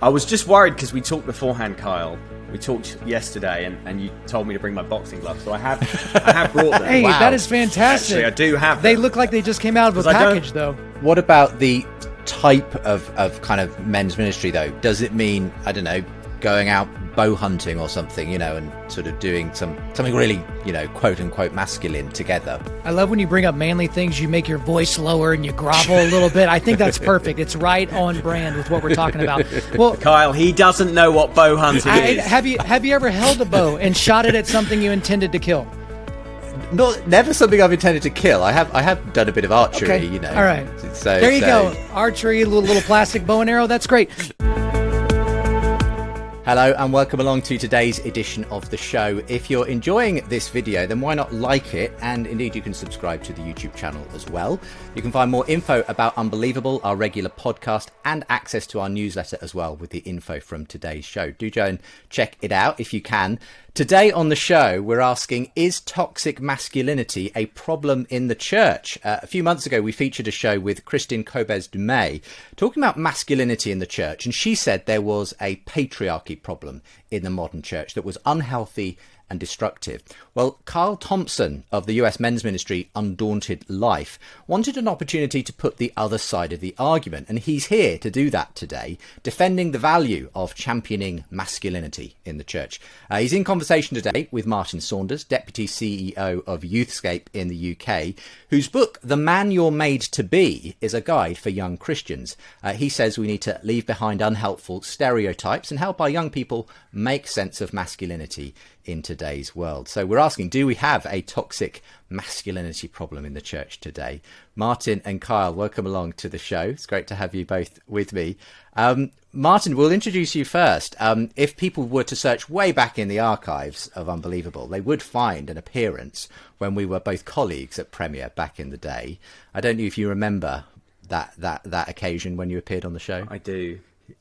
I was just worried because we talked beforehand, Kyle. We talked yesterday, and you told me to bring my boxing gloves, so I have brought them. Hey, wow. that is fantastic. Actually, I do have them. They look like they just came out of a package, though. What about the type of kind of men's ministry, though? Does it mean, I don't know, going out bow hunting or something, you know, and sort of doing something really, you know, quote unquote masculine together? I love when you bring up manly things, you make your voice lower and you grovel a little bit. I think that's perfect. It's right on brand with what we're talking about. Well, Kyle, he doesn't know what bow hunting is. Have you ever held a bow and shot it at something you intended to kill? Never something I've intended to kill. I have done a bit of archery, okay. You know. All right. So there you go. Archery, little plastic bow and arrow. That's great. Hello and welcome along to today's edition of the show. If you're enjoying this video, then why not like it? And indeed, you can subscribe to the YouTube channel as well. You can find more info about Unbelievable, our regular podcast, and access to our newsletter as well with the info from today's show. Do go and check it out if you can. Today on the show, we're asking, is toxic masculinity a problem in the church? A few months ago, we featured a show with Christine Cobes-Dumay talking about masculinity in the church. And she said there was a patriarchy problem in the modern church that was unhealthy and destructive. Well, Kyle Thompson of the US men's ministry Undaunted Life wanted an opportunity to put the other side of the argument, and he's here to do that today, defending the value of championing masculinity in the church. He's in conversation today with Martin Saunders, Deputy CEO of Youthscape in the UK, whose book, The Man You're Made to Be, is a guide for young Christians. He says we need to leave behind unhelpful stereotypes and help our young people make sense of masculinity in today's world. So we're asking, do we have a toxic masculinity problem in the church today? Martin and Kyle, welcome along to the show. It's great to have you both with me. Martin, we'll introduce you first. If people were to search way back in the archives of Unbelievable, they would find an appearance when we were both colleagues at Premier back in the day. I don't know if you remember that occasion when you appeared on the show. I do.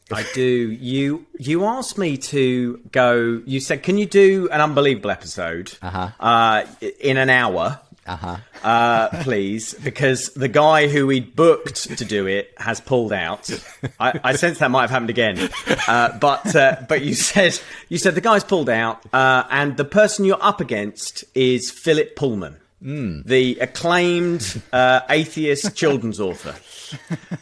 You asked me to go. You said, "Can you do an Unbelievable episode in an hour, please?" Because the guy who we'd booked to do it has pulled out. I sense that might have happened again. But you said the guy's pulled out, and the person you're up against is Philip Pullman. The acclaimed atheist children's author.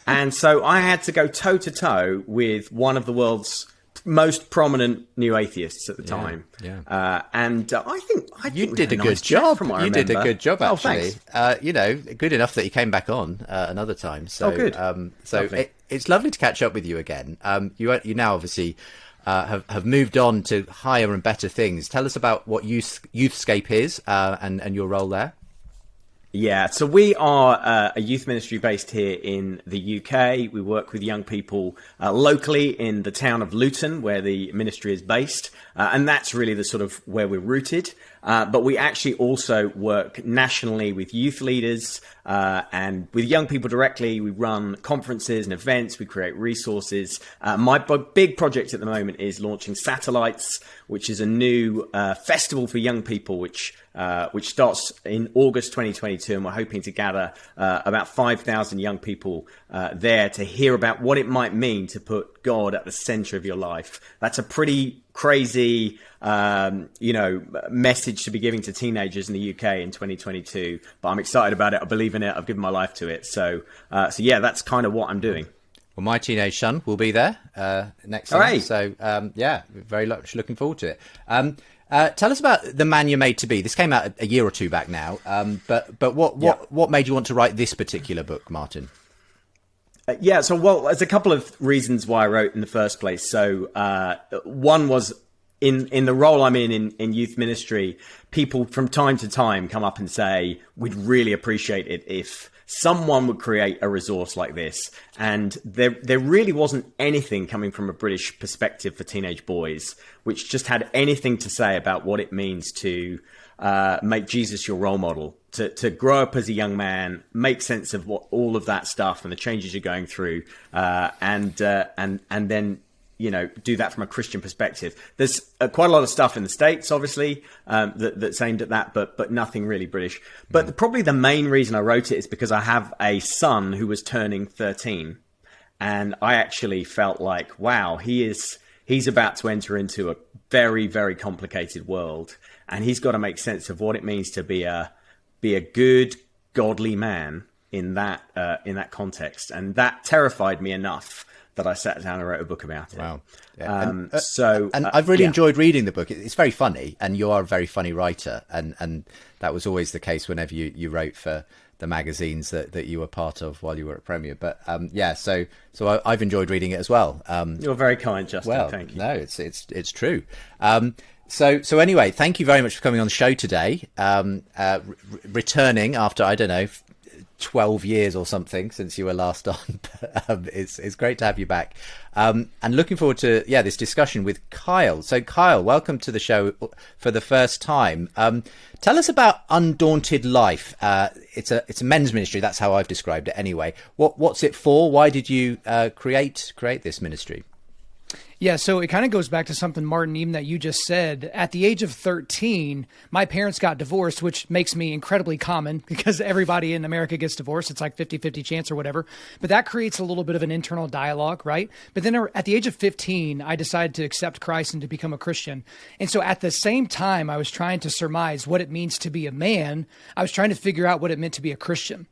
And so I had to go toe-to-toe with one of the world's most prominent new atheists at the time. Yeah. And I think you did a good job. You did a good job, actually. You know, good enough that you came back on another time. So, good. It's lovely to catch up with you again. You now obviously have moved on to higher and better things. Tell us about what Youthscape is and your role there. Yeah, so we are a youth ministry based here in the UK. We work with young people locally in the town of Luton, where the ministry is based. And that's really the sort of where we're rooted. But we actually also work nationally with youth leaders and with young people directly. We run conferences and events. We create resources. My big project at the moment is launching Satellites, which is a new festival for young people, which starts in August 2022. And we're hoping to gather about 5,000 young people there to hear about what it might mean to put God at the center of your life. That's a pretty crazy, message to be giving to teenagers in the UK in 2022. But I'm excited about it. I believe in it. I've given my life to it. So yeah, that's kind of what I'm doing. Well, my teenage son will be there next summer. Right. So yeah, very much looking forward to it. Tell us about The Man You're Made to Be. This came out a year or two back now. But what made you want to write this particular book, Martin? So there's a couple of reasons why I wrote in the first place. So one was in the role I'm in youth ministry, people from time to time come up and say, we'd really appreciate it if someone would create a resource like this. And there really wasn't anything coming from a British perspective for teenage boys, which just had anything to say about what it means to make Jesus your role model, to grow up as a young man, make sense of what all of that stuff and the changes you're going through, and then do that from a Christian perspective. There's quite a lot of stuff in the States, obviously, that's aimed at that, but nothing really British. But probably the main reason I wrote it is because I have a son who was turning 13. And I actually felt like, wow, he's about to enter into a very, very complicated world, and he's got to make sense of what it means to be a good, godly man in that context. And that terrified me enough that I sat down and wrote a book about it. Wow. Yeah. And I've really enjoyed reading the book. It's very funny, and you are a very funny writer. And that was always the case whenever you wrote for the magazines that you were part of while you were at Premier. But so I've enjoyed reading it as well. You're very kind, Justin. Well, thank you. No, it's true. So anyway, thank you very much for coming on the show today. Returning after, I don't know, 12 years or something since you were last on. It's great to have you back. And looking forward to this discussion with Kyle. So Kyle, welcome to the show for the first time. Tell us about Undaunted Life. It's a men's ministry. That's how I've described it anyway. What's it for? Why did you create this ministry? Yeah, so it kind of goes back to something, Martin, even that you just said. At the age of 13, my parents got divorced, which makes me incredibly common because everybody in America gets divorced. It's like 50-50 chance or whatever. But that creates a little bit of an internal dialogue, right? But then at the age of 15, I decided to accept Christ and to become a Christian. And so at the same time, I was trying to surmise what it means to be a man. I was trying to figure out what it meant to be a Christian.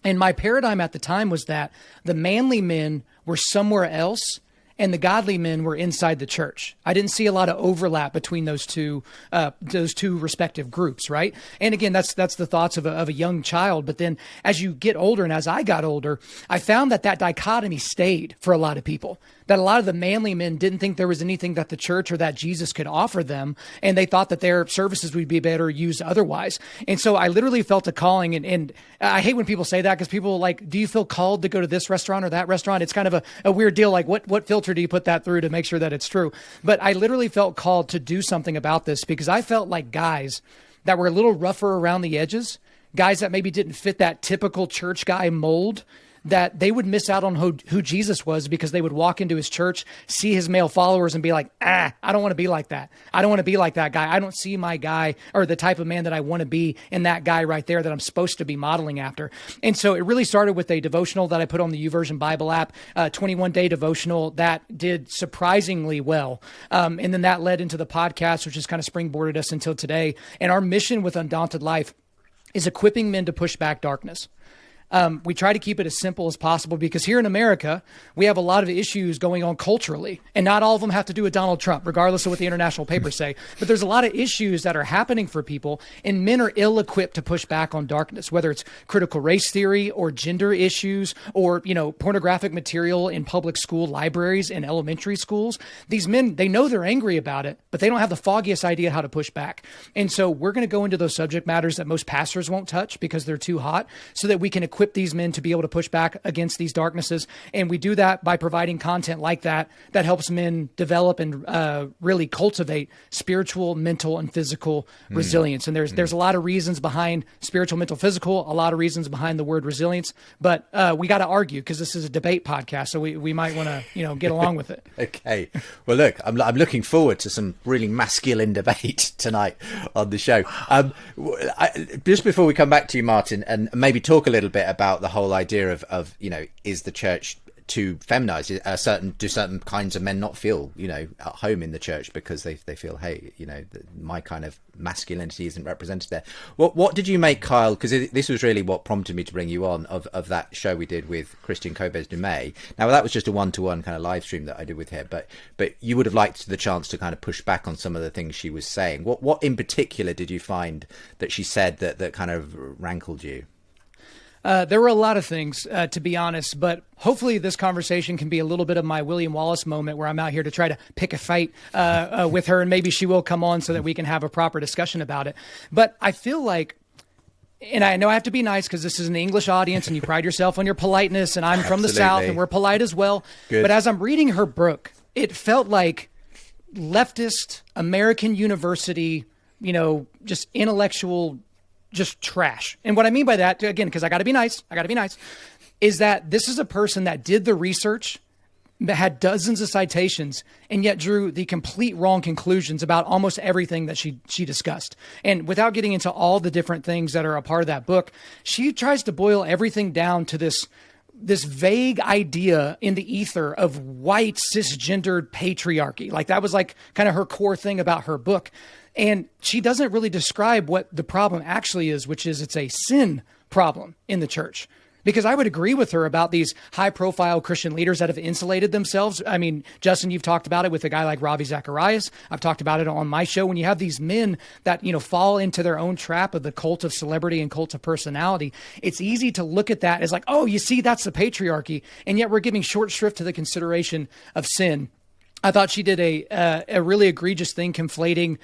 And my paradigm at the time was that the manly men were somewhere else and the godly men were inside the church. I didn't see a lot of overlap between those two respective groups, right? And again, that's the thoughts of a young child. But then as you get older, and as I got older, I found that dichotomy stayed for a lot of people. That a lot of the manly men didn't think there was anything that the church or that Jesus could offer them, and they thought that their services would be better used otherwise. And so I literally felt a calling, and I hate when people say that because people are like, do you feel called to go to this restaurant or that restaurant? It's kind of a weird deal. Like what filter do you put that through to make sure that it's true? But I literally felt called to do something about this because I felt like guys that were a little rougher around the edges, guys that maybe didn't fit that typical church guy mold, that they would miss out on who Jesus was because they would walk into his church, see his male followers and be like, I don't want to be like that. I don't want to be like that guy. I don't see my guy or the type of man that I want to be in that guy right there that I'm supposed to be modeling after. And so it really started with a devotional that I put on the YouVersion Bible app, 21-day devotional that did surprisingly well. And then that led into the podcast, which has kind of springboarded us until today. And our mission with Undaunted Life is equipping men to push back darkness. We try to keep it as simple as possible because here in America, we have a lot of issues going on culturally, and not all of them have to do with Donald Trump, regardless of what the international papers say. But there's a lot of issues that are happening for people, and men are ill-equipped to push back on darkness, whether it's critical race theory or gender issues or, pornographic material in public school libraries and elementary schools. These men, they know they're angry about it, but they don't have the foggiest idea how to push back. And so we're going to go into those subject matters that most pastors won't touch because they're too hot so that we can equip these men to be able to push back against these darknesses. And we do that by providing content like that helps men develop and really cultivate spiritual, mental, and physical resilience. And there's a lot of reasons behind spiritual, mental, physical, a lot of reasons behind the word resilience, but we got to argue because this is a debate podcast. So we might want to, get along with it. Okay. Well, look, I'm looking forward to some really masculine debate tonight on the show. Just before we come back to you, Martin, and maybe talk a little bit about the whole idea of is the church too feminized? Do certain kinds of men not feel at home in the church because they feel, hey, my kind of masculinity isn't represented there? What did you make, Kyle? Because this was really what prompted me to bring you on, of that show we did with Christian Cobes-Dumay. Now that was just a one-to-one kind of live stream that I did with her, but you would have liked the chance to kind of push back on some of the things she was saying. What in particular did you find that she said that kind of rankled you? There were a lot of things, to be honest, but hopefully this conversation can be a little bit of my William Wallace moment where I'm out here to try to pick a fight with her, and maybe she will come on so that we can have a proper discussion about it. But I feel like, and I know I have to be nice because this is an English audience and you pride yourself on your politeness, and I'm from the South and we're polite as well. Good. But as I'm reading her book, it felt like leftist American university, just intellectual just trash. And what I mean by that, again, because I got to be nice, is that this is a person that did the research, had dozens of citations, and yet drew the complete wrong conclusions about almost everything that she discussed. And without getting into all the different things that are a part of that book, she tries to boil everything down to this this vague idea in the ether of white cisgendered patriarchy. Like that was like kind of her core thing about her book. And she doesn't really describe what the problem actually is, which is it's a sin problem in the church. Because I would agree with her about these high profile Christian leaders that have insulated themselves. I mean, Justin, you've talked about it with a guy like Ravi Zacharias. I've talked about it on my show. When you have these men that, fall into their own trap of the cult of celebrity and cult of personality, it's easy to look at that as like, oh, you see, that's the patriarchy. And yet we're giving short shrift to the consideration of sin. I thought she did a really egregious thing conflating,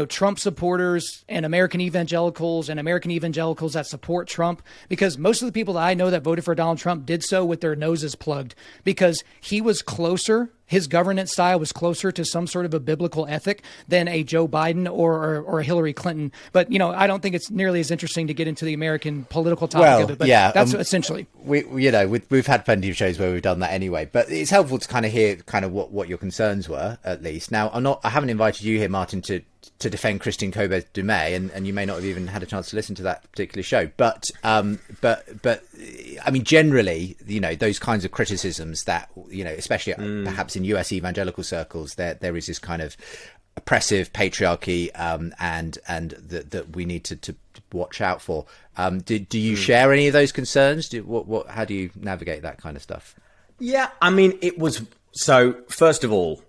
Trump supporters and American evangelicals that support Trump, because most of the people that I know that voted for Donald Trump did so with their noses plugged because he was closer. His governance style was closer to some sort of a biblical ethic than a Joe Biden or a Hillary Clinton. But, I don't think it's nearly as interesting to get into the American political topic of it. But that's essentially. We've had plenty of shows where we've done that anyway. But it's helpful to kind of hear kind of what your concerns were, at least. Now, I haven't invited you here, Martin, to defend Christine Kobes-Dumay, and you may not have even had a chance to listen to that particular show. But I mean, generally, those kinds of criticisms that, especially perhaps in US evangelical circles, there is this kind of oppressive patriarchy, and that we need to watch out for. Do you share any of those concerns? How do you navigate that kind of stuff? Yeah, I mean, so first of all,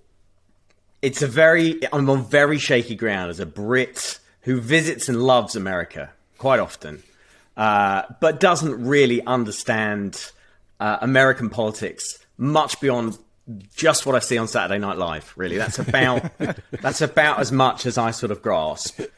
I'm on very shaky ground as a Brit who visits and loves America quite often, but doesn't really understand American politics much beyond just what I see on Saturday Night Live. Really, that's about as much as I sort of grasp. It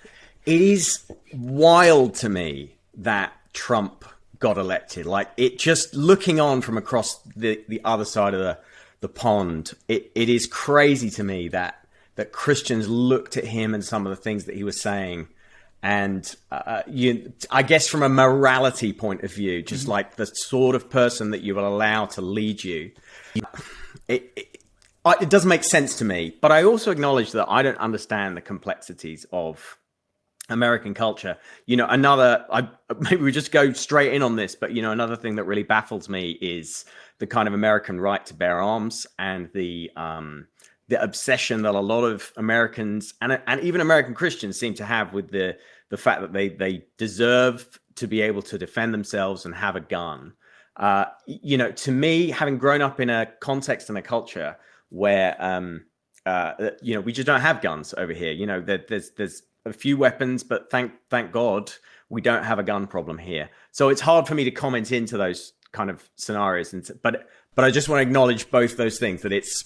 is wild to me that Trump got elected. Like, it just looking on from across the other side of the pond, it is crazy to me that Christians looked at him and some of the things that he was saying, and I guess from a morality point of view, just like the sort of person that you will allow to lead you, it doesn't make sense to me. But I also acknowledge that I don't understand the complexities of American culture. Maybe we just go straight in on this, but another thing that really baffles me is the kind of American right to bear arms and the obsession that a lot of Americans and even American Christians seem to have with the fact that they deserve to be able to defend themselves and have a gun. To me, having grown up in a context and a culture where we just don't have guns over here. There's a few weapons, but thank God we don't have a gun problem here. So it's hard for me to comment into those kind of scenarios. But I just want to acknowledge both those things, that it's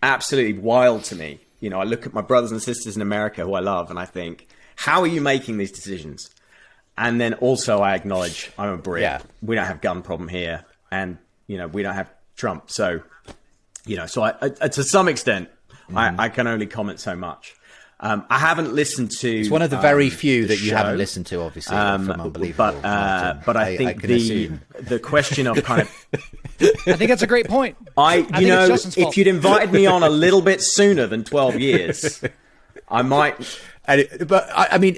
absolutely wild to me. I look at my brothers and sisters in America who I love, and I think, how are you making these decisions? And then also I acknowledge I'm a Brit. Yeah. We don't have gun problem here, and we don't have Trump. So so I to some extent I can only comment so much. I haven't listened to. It's one of the very few that you haven't listened to, obviously, from Unbelievable. But I think the question of kind of. I think that's a great point. If you'd invited me on a little bit sooner than 12 years, I might. But I mean,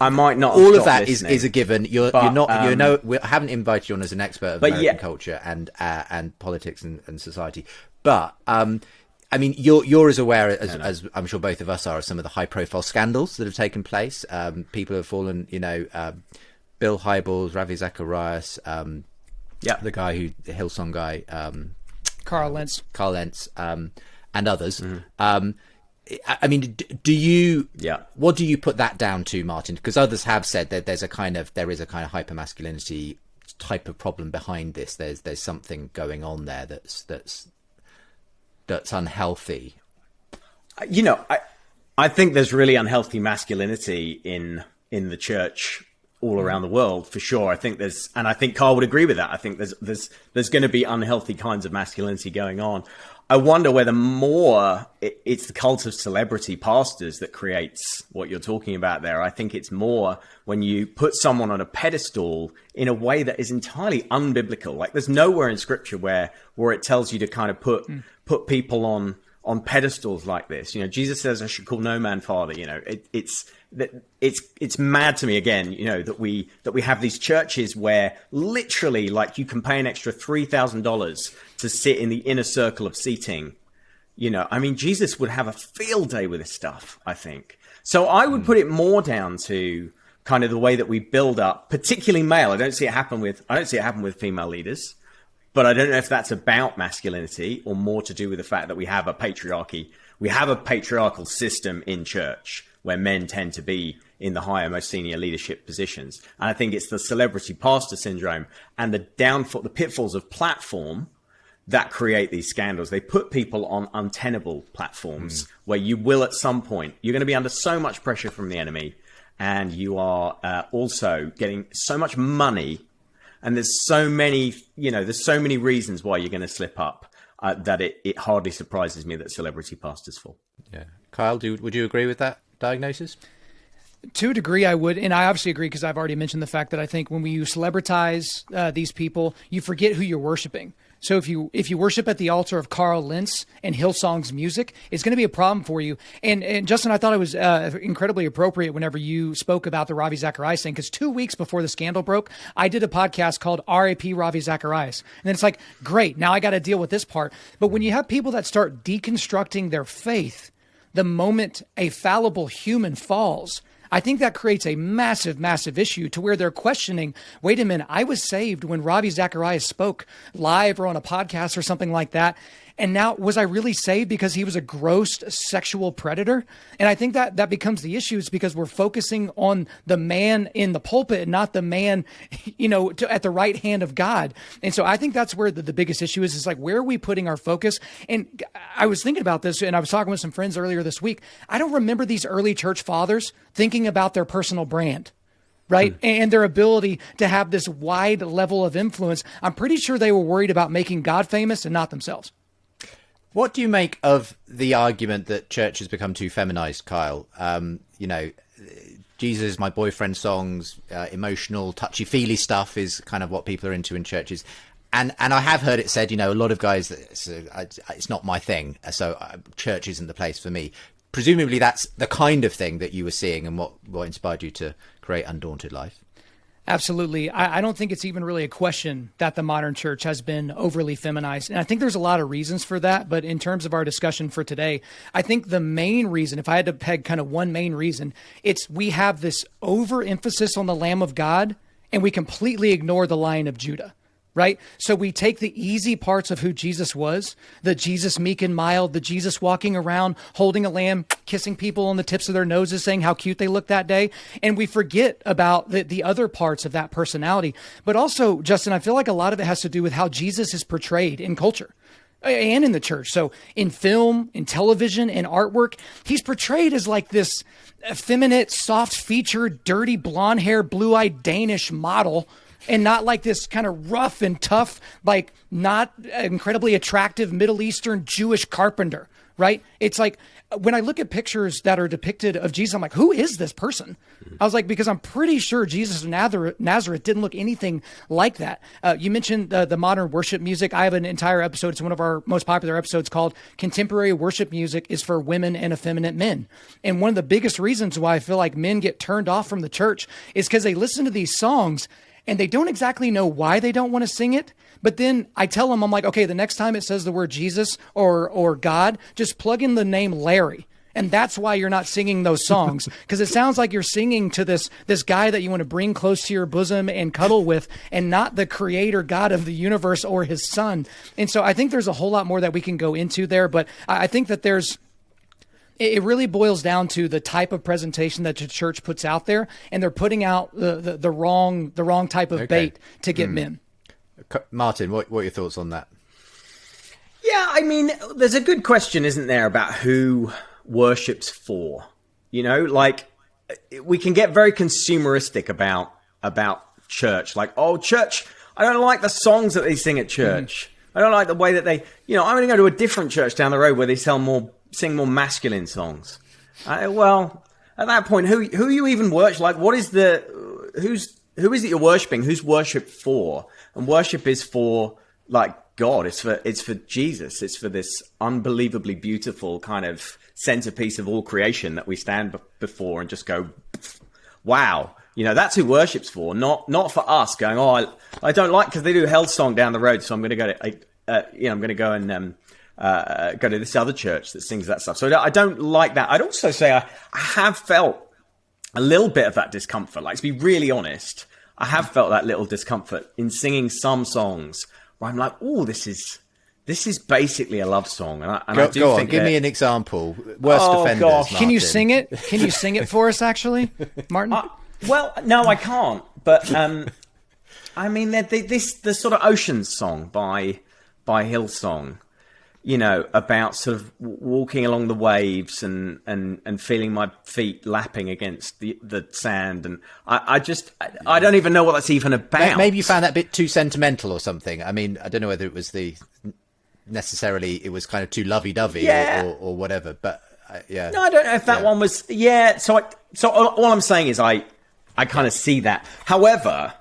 I might not. All of that is a given. We haven't invited you on as an expert of American culture and politics and society. But I mean, you're as aware as I'm sure both of us are of some of the high-profile scandals that have taken place. People have fallen, Bill Hybels, Ravi Zacharias, the guy the Hillsong guy, Carl Lentz, and others. Mm-hmm. I mean, what do you put that down to, Martin? Because others have said that there is a kind of hypermasculinity type of problem behind this. There's something going on there that's unhealthy. I think there's really unhealthy masculinity in the church all around the world, for sure. I think I think Carl would agree with that. I think there's going to be unhealthy kinds of masculinity going on. I wonder whether more it's the cult of celebrity pastors that creates what you're talking about there. I think it's more when you put someone on a pedestal in a way that is entirely unbiblical. Like, there's nowhere in Scripture where it tells you to kind of put people on on pedestals like this. You know, Jesus says, "I should call no man father." You know, it's mad to me again. You know, that we have these churches where literally, like, you can pay an extra $3,000 to sit in the inner circle of seating. You know, I mean, Jesus would have a field day with this stuff, I think. So I would put it more down to kind of the way that we build up, particularly male. I don't see it happen with female leaders, but I don't know if that's about masculinity or more to do with the fact that we have a patriarchy. We have a patriarchal system in church where men tend to be in the higher, most senior leadership positions. And I think it's the celebrity pastor syndrome and the pitfalls of platform that create these scandals. They put people on untenable platforms where you will at some point, you're going to be under so much pressure from the enemy, and you are also getting so much money, and there's so many reasons why you're going to slip up that it hardly surprises me that celebrity pastors fall. Yeah. Kyle, would you agree with that diagnosis? To a degree, I would. And I obviously agree because I've already mentioned the fact that I think when you celebritize these people, you forget who you're worshiping. So if you worship at the altar of Carl Lentz and Hillsong's music, it's going to be a problem for you. And Justin, I thought it was incredibly appropriate whenever you spoke about the Ravi Zacharias thing, because 2 weeks before the scandal broke, I did a podcast called R.I.P. Ravi Zacharias. And then it's like, great, now I got to deal with this part. But when you have people that start deconstructing their faith the moment a fallible human falls, I think that creates a massive, massive issue to where they're questioning, wait a minute, I was saved when Ravi Zacharias spoke live or on a podcast or something like that. And now, was I really saved because he was a gross sexual predator? And I think that becomes the issue, is because we're focusing on the man in the pulpit and not the man, at the right hand of God. And so I think that's where the biggest issue is like, where are we putting our focus? And I was thinking about this, and I was talking with some friends earlier this week. I don't remember these early church fathers thinking about their personal brand, right? And their ability to have this wide level of influence. I'm pretty sure they were worried about making God famous and not themselves. What do you make of the argument that church has become too feminized, Kyle? Jesus, my boyfriend songs, emotional, touchy-feely stuff is kind of what people are into in churches. And I have heard it said, a lot of guys, it's not my thing, so church isn't the place for me. Presumably that's the kind of thing that you were seeing and what inspired you to create Undaunted Life. Absolutely. I don't think it's even really a question that the modern church has been overly feminized. And I think there's a lot of reasons for that. But in terms of our discussion for today, I think the main reason, if I had to peg kind of one main reason, it's we have this overemphasis on the Lamb of God and we completely ignore the Lion of Judah. Right? So we take the easy parts of who Jesus was, the Jesus meek and mild, the Jesus walking around, holding a lamb, kissing people on the tips of their noses, saying how cute they look that day. And we forget about the other parts of that personality. But also, Justin, I feel like a lot of it has to do with how Jesus is portrayed in culture and in the church. So in film, in television, in artwork, he's portrayed as like this effeminate, soft-featured, dirty, blonde hair, blue-eyed Danish model, and not like this kind of rough and tough, like not incredibly attractive Middle Eastern Jewish carpenter, right? It's like when I look at pictures that are depicted of Jesus, I'm like, who is this person? I was like, because I'm pretty sure Jesus of Nazareth didn't look anything like that. You mentioned the modern worship music. I have an entire episode. It's one of our most popular episodes called Contemporary Worship Music is for Women and Effeminate Men. And one of the biggest reasons why I feel like men get turned off from the church is because they listen to these songs and they don't exactly know why they don't want to sing it. But then I tell them, I'm like, okay, the next time it says the word Jesus or God, just plug in the name Larry. And that's why you're not singing those songs, because it sounds like you're singing to this guy that you want to bring close to your bosom and cuddle with, and not the creator God of the universe or his son. And so I think there's a whole lot more that we can go into there. But I think that it really boils down to the type of presentation that the church puts out there, and they're putting out the wrong type of bait to get men. Martin, what are your thoughts on that? Yeah, I mean, there's a good question, isn't there, about who worships for? Like we can get very consumeristic about church. Like, oh, church, I don't like the songs that they sing at church. I don't like the way that they, I'm going to go to a different church down the road where they sing more masculine songs. Well, at that point, who you even worship? Like, who is it you're worshiping? Who's worship for? And worship is for like God. It's for Jesus. It's for this unbelievably beautiful kind of centerpiece of all creation that we stand before and just go, wow. You know, that's who worship's for, not for us going, oh, I don't like, because they do Hillsong down the road, so I'm going to go to, I'm going to go and go to this other church that sings that stuff. So I don't like that. I'd also say I have felt a little bit of that discomfort. Like, to be really honest, I have felt that little discomfort in singing some songs where I'm like, oh, this is basically a love song. And I do go on, think give me an example. Worst offenders, gosh. Martin. Can you sing it? Can you sing it for us, actually, Martin? Well, no, I can't. But I mean, the sort of Oceans song by Hillsong, you know, about sort of walking along the waves and feeling my feet lapping against the sand, and I don't even know what that's even about. Maybe you found that a bit too sentimental or something. I mean, I don't know whether it was necessarily it was kind of too lovey-dovey or whatever. But yeah, no, I don't know if that one was. Yeah, so all I'm saying is I kind of see that. However,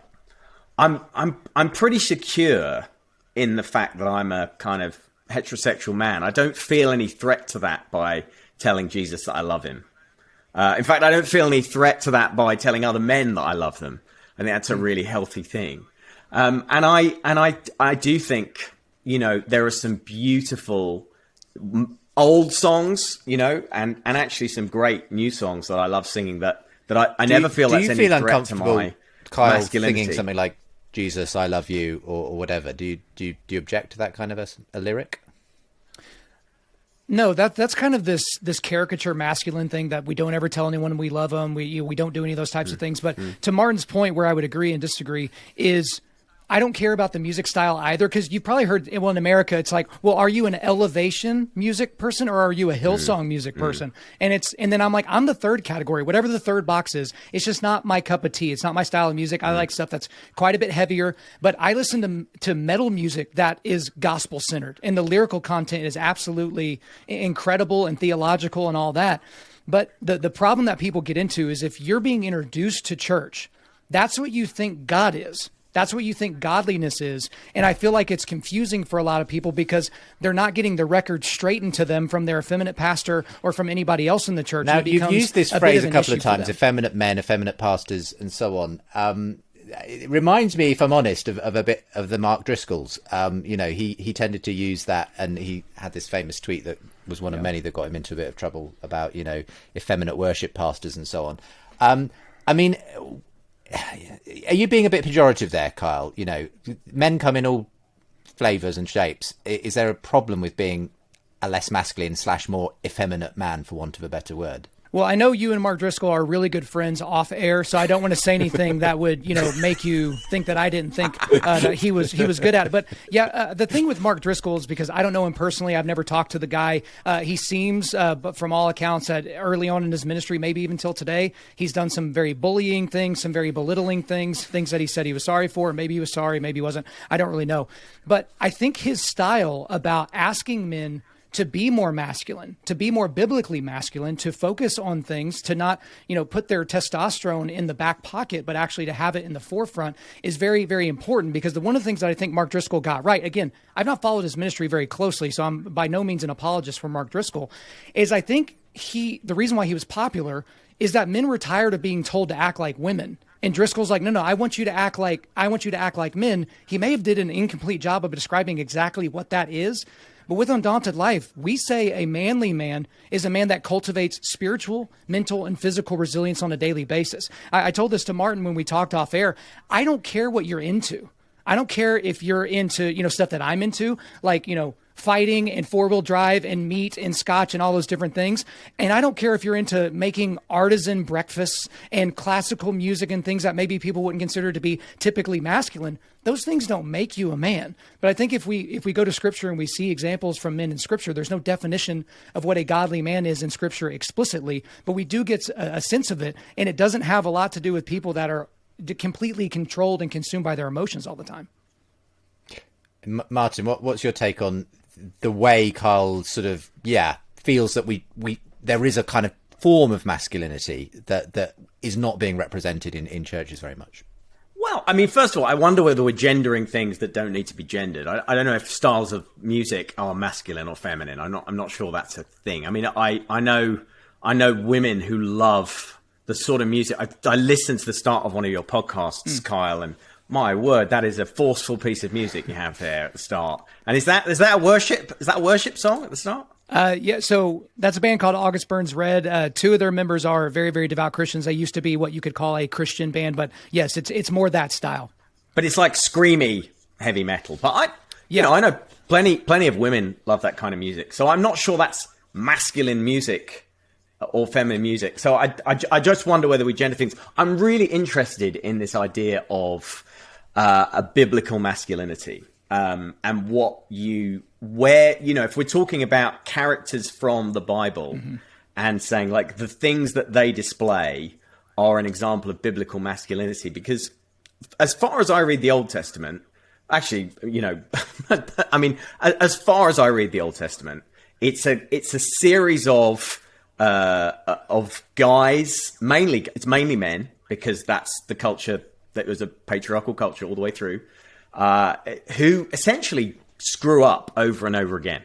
I'm pretty secure in the fact that I'm a kind of heterosexual man. I don't feel any threat to that by telling Jesus that I love him. In fact, I don't feel any threat to that by telling other men that I love them. I think that's a really healthy thing. And I do think, you know, there are some beautiful old songs, you know, and actually some great new songs that I love singing that I never feel that's any threat to my masculinity. Singing something like Jesus, I love you, or whatever. Do you object to that kind of a lyric? No, that's kind of this caricature masculine thing that we don't ever tell anyone we love them. We don't do any of those types of things. But to Martin's point, where I would agree and disagree is, I don't care about the music style either, because you've probably heard, well, in America, it's like, well, are you an elevation music person or are you a Hillsong music person? And then I'm like, I'm the third category, whatever the third box is. It's just not my cup of tea. It's not my style of music. I like stuff that's quite a bit heavier, but I listen to metal music that is gospel centered, and the lyrical content is absolutely incredible and theological and all that. But the problem that people get into is, if you're being introduced to church, that's what you think God is. That's what you think godliness is. And I feel like it's confusing for a lot of people because they're not getting the record straightened to them from their effeminate pastor or from anybody else in the church. Now, you've used this phrase a couple of times, effeminate men, effeminate pastors, and so on. It reminds me, if I'm honest, of a bit of the Mark Driscolls. You know, he tended to use that, and he had this famous tweet that was one of many that got him into a bit of trouble about, you know, effeminate worship pastors and so on. I mean, are you being a bit pejorative there, Kyle? You know, men come in all flavours and shapes. Is there a problem with being a less masculine / more effeminate man, for want of a better word? Well, I know you and Mark Driscoll are really good friends off air, so I don't want to say anything that would, you know, make you think that I didn't think that he was good at it. But yeah, the thing with Mark Driscoll is, because I don't know him personally, I've never talked to the guy. He seems, but from all accounts, that early on in his ministry, maybe even till today, he's done some very bullying things, some very belittling things that he said he was sorry for. Maybe he was sorry, maybe he wasn't. I don't really know. But I think his style about asking men to be more masculine, to be more biblically masculine, to focus on things, to not, you know, put their testosterone in the back pocket, but actually to have it in the forefront, is very, very important. Because one of the things that I think Mark Driscoll got right, again, I've not followed his ministry very closely, so I'm by no means an apologist for Mark Driscoll, is I think the reason why he was popular is that men were tired of being told to act like women. And Driscoll's like, no, I want you to act like men. He may have did an incomplete job of describing exactly what that is. But with Undaunted Life, we say a manly man is a man that cultivates spiritual, mental, and physical resilience on a daily basis. I told this to Martin when we talked off air. I don't care what you're into. I don't care if you're into, you know, stuff that I'm into, like, you know, fighting and four-wheel drive and meat and scotch and all those different things. And I don't care if you're into making artisan breakfasts and classical music and things that maybe people wouldn't consider to be typically masculine. Those things don't make you a man. But I think if we go to Scripture and we see examples from men in Scripture, there's no definition of what a godly man is in Scripture explicitly, but we do get a sense of it. And it doesn't have a lot to do with people that are completely controlled and consumed by their emotions all the time. Martin, what's your take on the way Carl sort of, feels that we there is a kind of form of masculinity that is not being represented in churches very much? Well, I mean, first of all, I wonder whether we're gendering things that don't need to be gendered. I don't know if styles of music are masculine or feminine. I'm not sure that's a thing. I mean, I know women who love the sort of music. I listened to the start of one of your podcasts, Kyle, and my word, that is a forceful piece of music you have there at the start. And is that a worship? Is that a worship song at the start? Yeah, so that's a band called August Burns Red. Two of their members are very, very devout Christians. They used to be what you could call a Christian band, but yes, it's more that style. But it's like screamy heavy metal. But I know plenty of women love that kind of music. So I'm not sure that's masculine music or feminine music. So I just wonder whether we gender things. I'm really interested in this idea of a biblical masculinity. And if we're talking about characters from the Bible and saying like the things that they display are an example of biblical masculinity, because as far as I read the Old Testament, actually, I mean, as far as I read the Old Testament, it's a series of guys, it's mainly men, because that's the culture that was a patriarchal culture all the way through, who essentially screw up over and over again.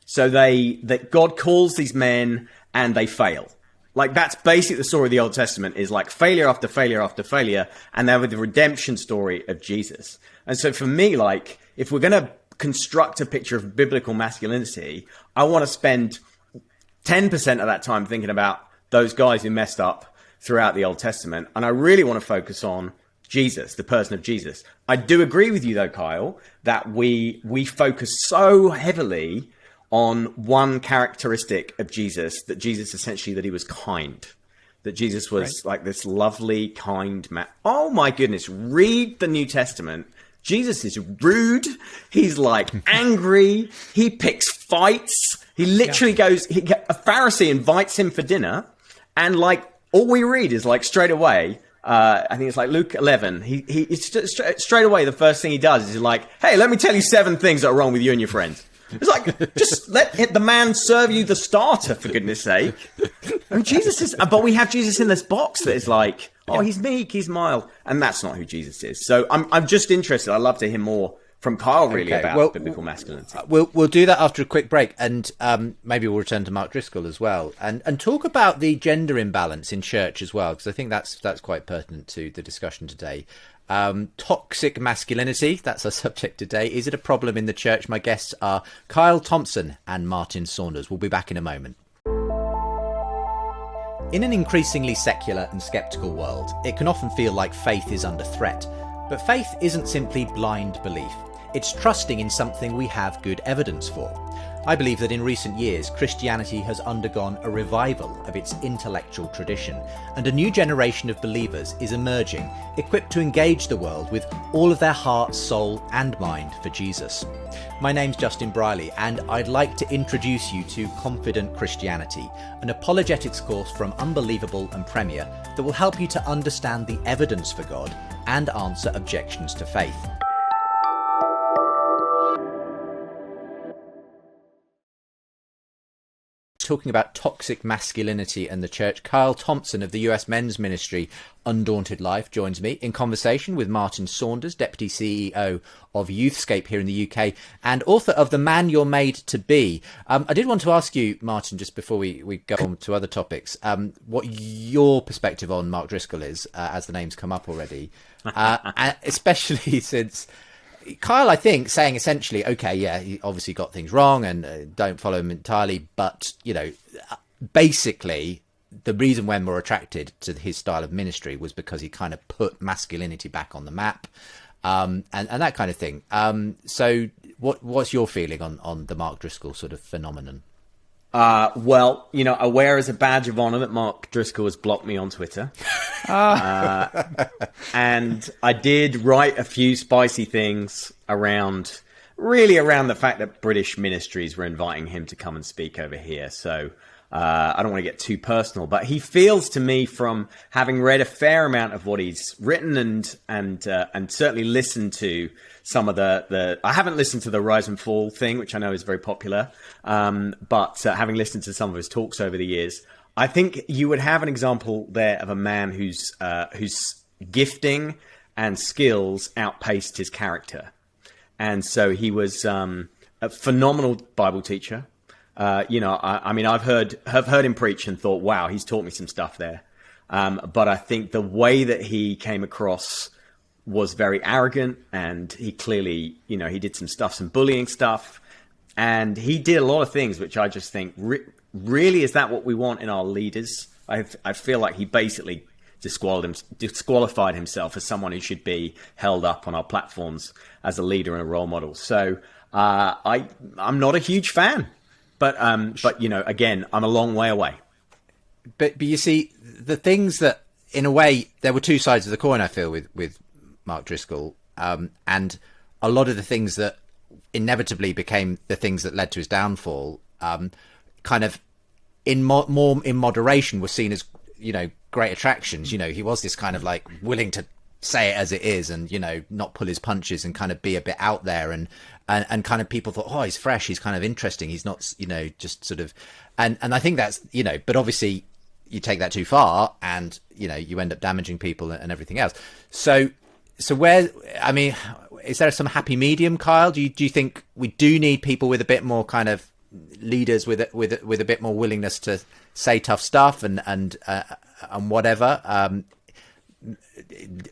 So that God calls these men and they fail. Like that's basically the story of the Old Testament, is like failure after failure after failure, and then with the redemption story of Jesus. And so for me, like if we're going to construct a picture of biblical masculinity, I want to spend 10% of that time thinking about those guys who messed up throughout the Old Testament. And I really want to focus on Jesus, the person of Jesus. I do agree with you though, Kyle, that we focus so heavily on one characteristic of Jesus, that he was kind, that Jesus was like this lovely, kind man. Oh my goodness, read the New Testament. Jesus is rude. He's like angry. He picks fights. He literally goes, a Pharisee invites him for dinner, and like all we read is like straight away, I think it's like Luke 11. Straight away, the first thing he does is like, hey, let me tell you 7 things that are wrong with you and your friends. It's like, just let the man serve you the starter, for goodness sake. And but we have Jesus in this box that is like, oh, he's meek, he's mild. And that's not who Jesus is. So I'm just interested. I'd love to hear more from Kyle, really, about biblical masculinity. We'll do that after a quick break, and maybe we'll return to Mark Driscoll as well, and talk about the gender imbalance in church as well, because I think that's quite pertinent to the discussion today. Toxic masculinity, that's our subject today. Is it a problem in the church? My guests are Kyle Thompson and Martin Saunders. We'll be back in a moment. In an increasingly secular and sceptical world, it can often feel like faith is under threat. But faith isn't simply blind belief. It's trusting in something we have good evidence for. I believe that in recent years, Christianity has undergone a revival of its intellectual tradition, and a new generation of believers is emerging, equipped to engage the world with all of their heart, soul, and mind for Jesus. My name's Justin Briley, and I'd like to introduce you to Confident Christianity, an apologetics course from Unbelievable and Premier that will help you to understand the evidence for God and answer objections to faith. Talking about toxic masculinity and the church, Kyle Thompson of the US men's ministry Undaunted Life joins me in conversation with Martin Saunders, Deputy CEO of Youthscape here in the UK and author of The Man You're Made to Be. I did want to ask you, Martin, just before we go on to other topics, what your perspective on Mark Driscoll is, as the name's come up already, especially since Kyle, I think, saying essentially, okay, yeah, he obviously got things wrong and don't follow him entirely. But, basically, the reason when we're attracted to his style of ministry was because he kind of put masculinity back on the map and that kind of thing. So what's your feeling on the Mark Driscoll sort of phenomenon? Well, I wear as a badge of honor that Mark Driscoll has blocked me on Twitter. And I did write a few spicy things around the fact that British ministries were inviting him to come and speak over here. So I don't want to get too personal, but he feels to me, from having read a fair amount of what he's written and certainly listened to some of the I haven't listened to the Rise and Fall thing, which I know is very popular, but having listened to some of his talks over the years, I think you would have an example there of a man whose gifting and skills outpaced his character. And so he was a phenomenal Bible teacher. I mean, I've heard him preach and thought, wow, he's taught me some stuff there. But I think the way that he came across was very arrogant, and he clearly, he did some bullying stuff, and he did a lot of things which I just think, really, is that what we want in our leaders? I feel like he basically disqualified himself as someone who should be held up on our platforms as a leader and a role model. So I'm not a huge fan, but again, I'm a long way away. But you see, the things that, in a way, there were two sides of the coin, I feel, with Mark Driscoll, and a lot of the things that inevitably became the things that led to his downfall, kind of more in moderation, were seen as, great attractions. He was this kind of like willing to say it as it is, and not pull his punches, and kind of be a bit out there, and kind of people thought, oh, he's fresh, he's kind of interesting, he's not just sort of, and I think that's, but obviously you take that too far, and you end up damaging people and everything else. So where, I mean, is there some happy medium, Kyle? Do you think we do need people with a bit more kind of leaders with a bit more willingness to say tough stuff and whatever,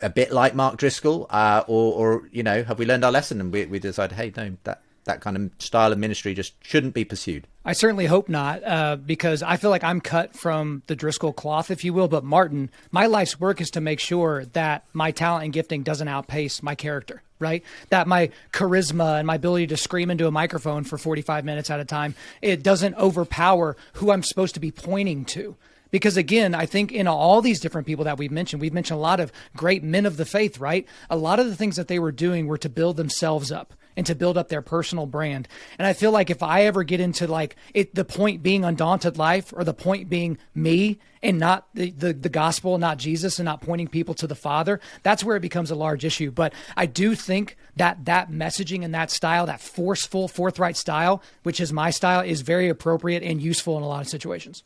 a bit like Mark Driscoll, or have we learned our lesson and we decided, hey, no, that kind of style of ministry just shouldn't be pursued? I certainly hope not, because I feel like I'm cut from the Driscoll cloth, if you will. But Martin, my life's work is to make sure that my talent and gifting doesn't outpace my character, right? That my charisma and my ability to scream into a microphone for 45 minutes at a time, it doesn't overpower who I'm supposed to be pointing to. Because again, I think in all these different people that we've mentioned a lot of great men of the faith, right? A lot of the things that they were doing were to build themselves up and to build up their personal brand. And I feel like if I ever get into the point being Undaunted Life, or the point being me and not the gospel, not Jesus, and not pointing people to the Father, that's where it becomes a large issue. But I do think that messaging and that style, that forceful, forthright style, which is my style, is very appropriate and useful in a lot of situations.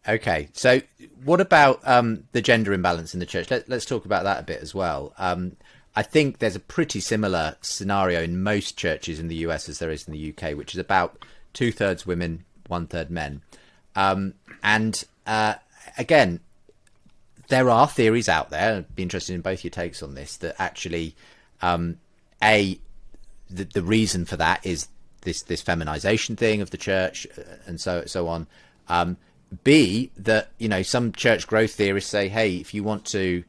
Okay, so what about the gender imbalance in the church? Let's talk about that a bit as well. I think there's a pretty similar scenario in most churches in the US as there is in the UK, which is about 2/3 women, 1/3 men. Again, there are theories out there, I'd be interested in both your takes on this, that actually, the reason for that is this feminization thing of the church, and so on. B, that, some church growth theorists say, hey, if you want to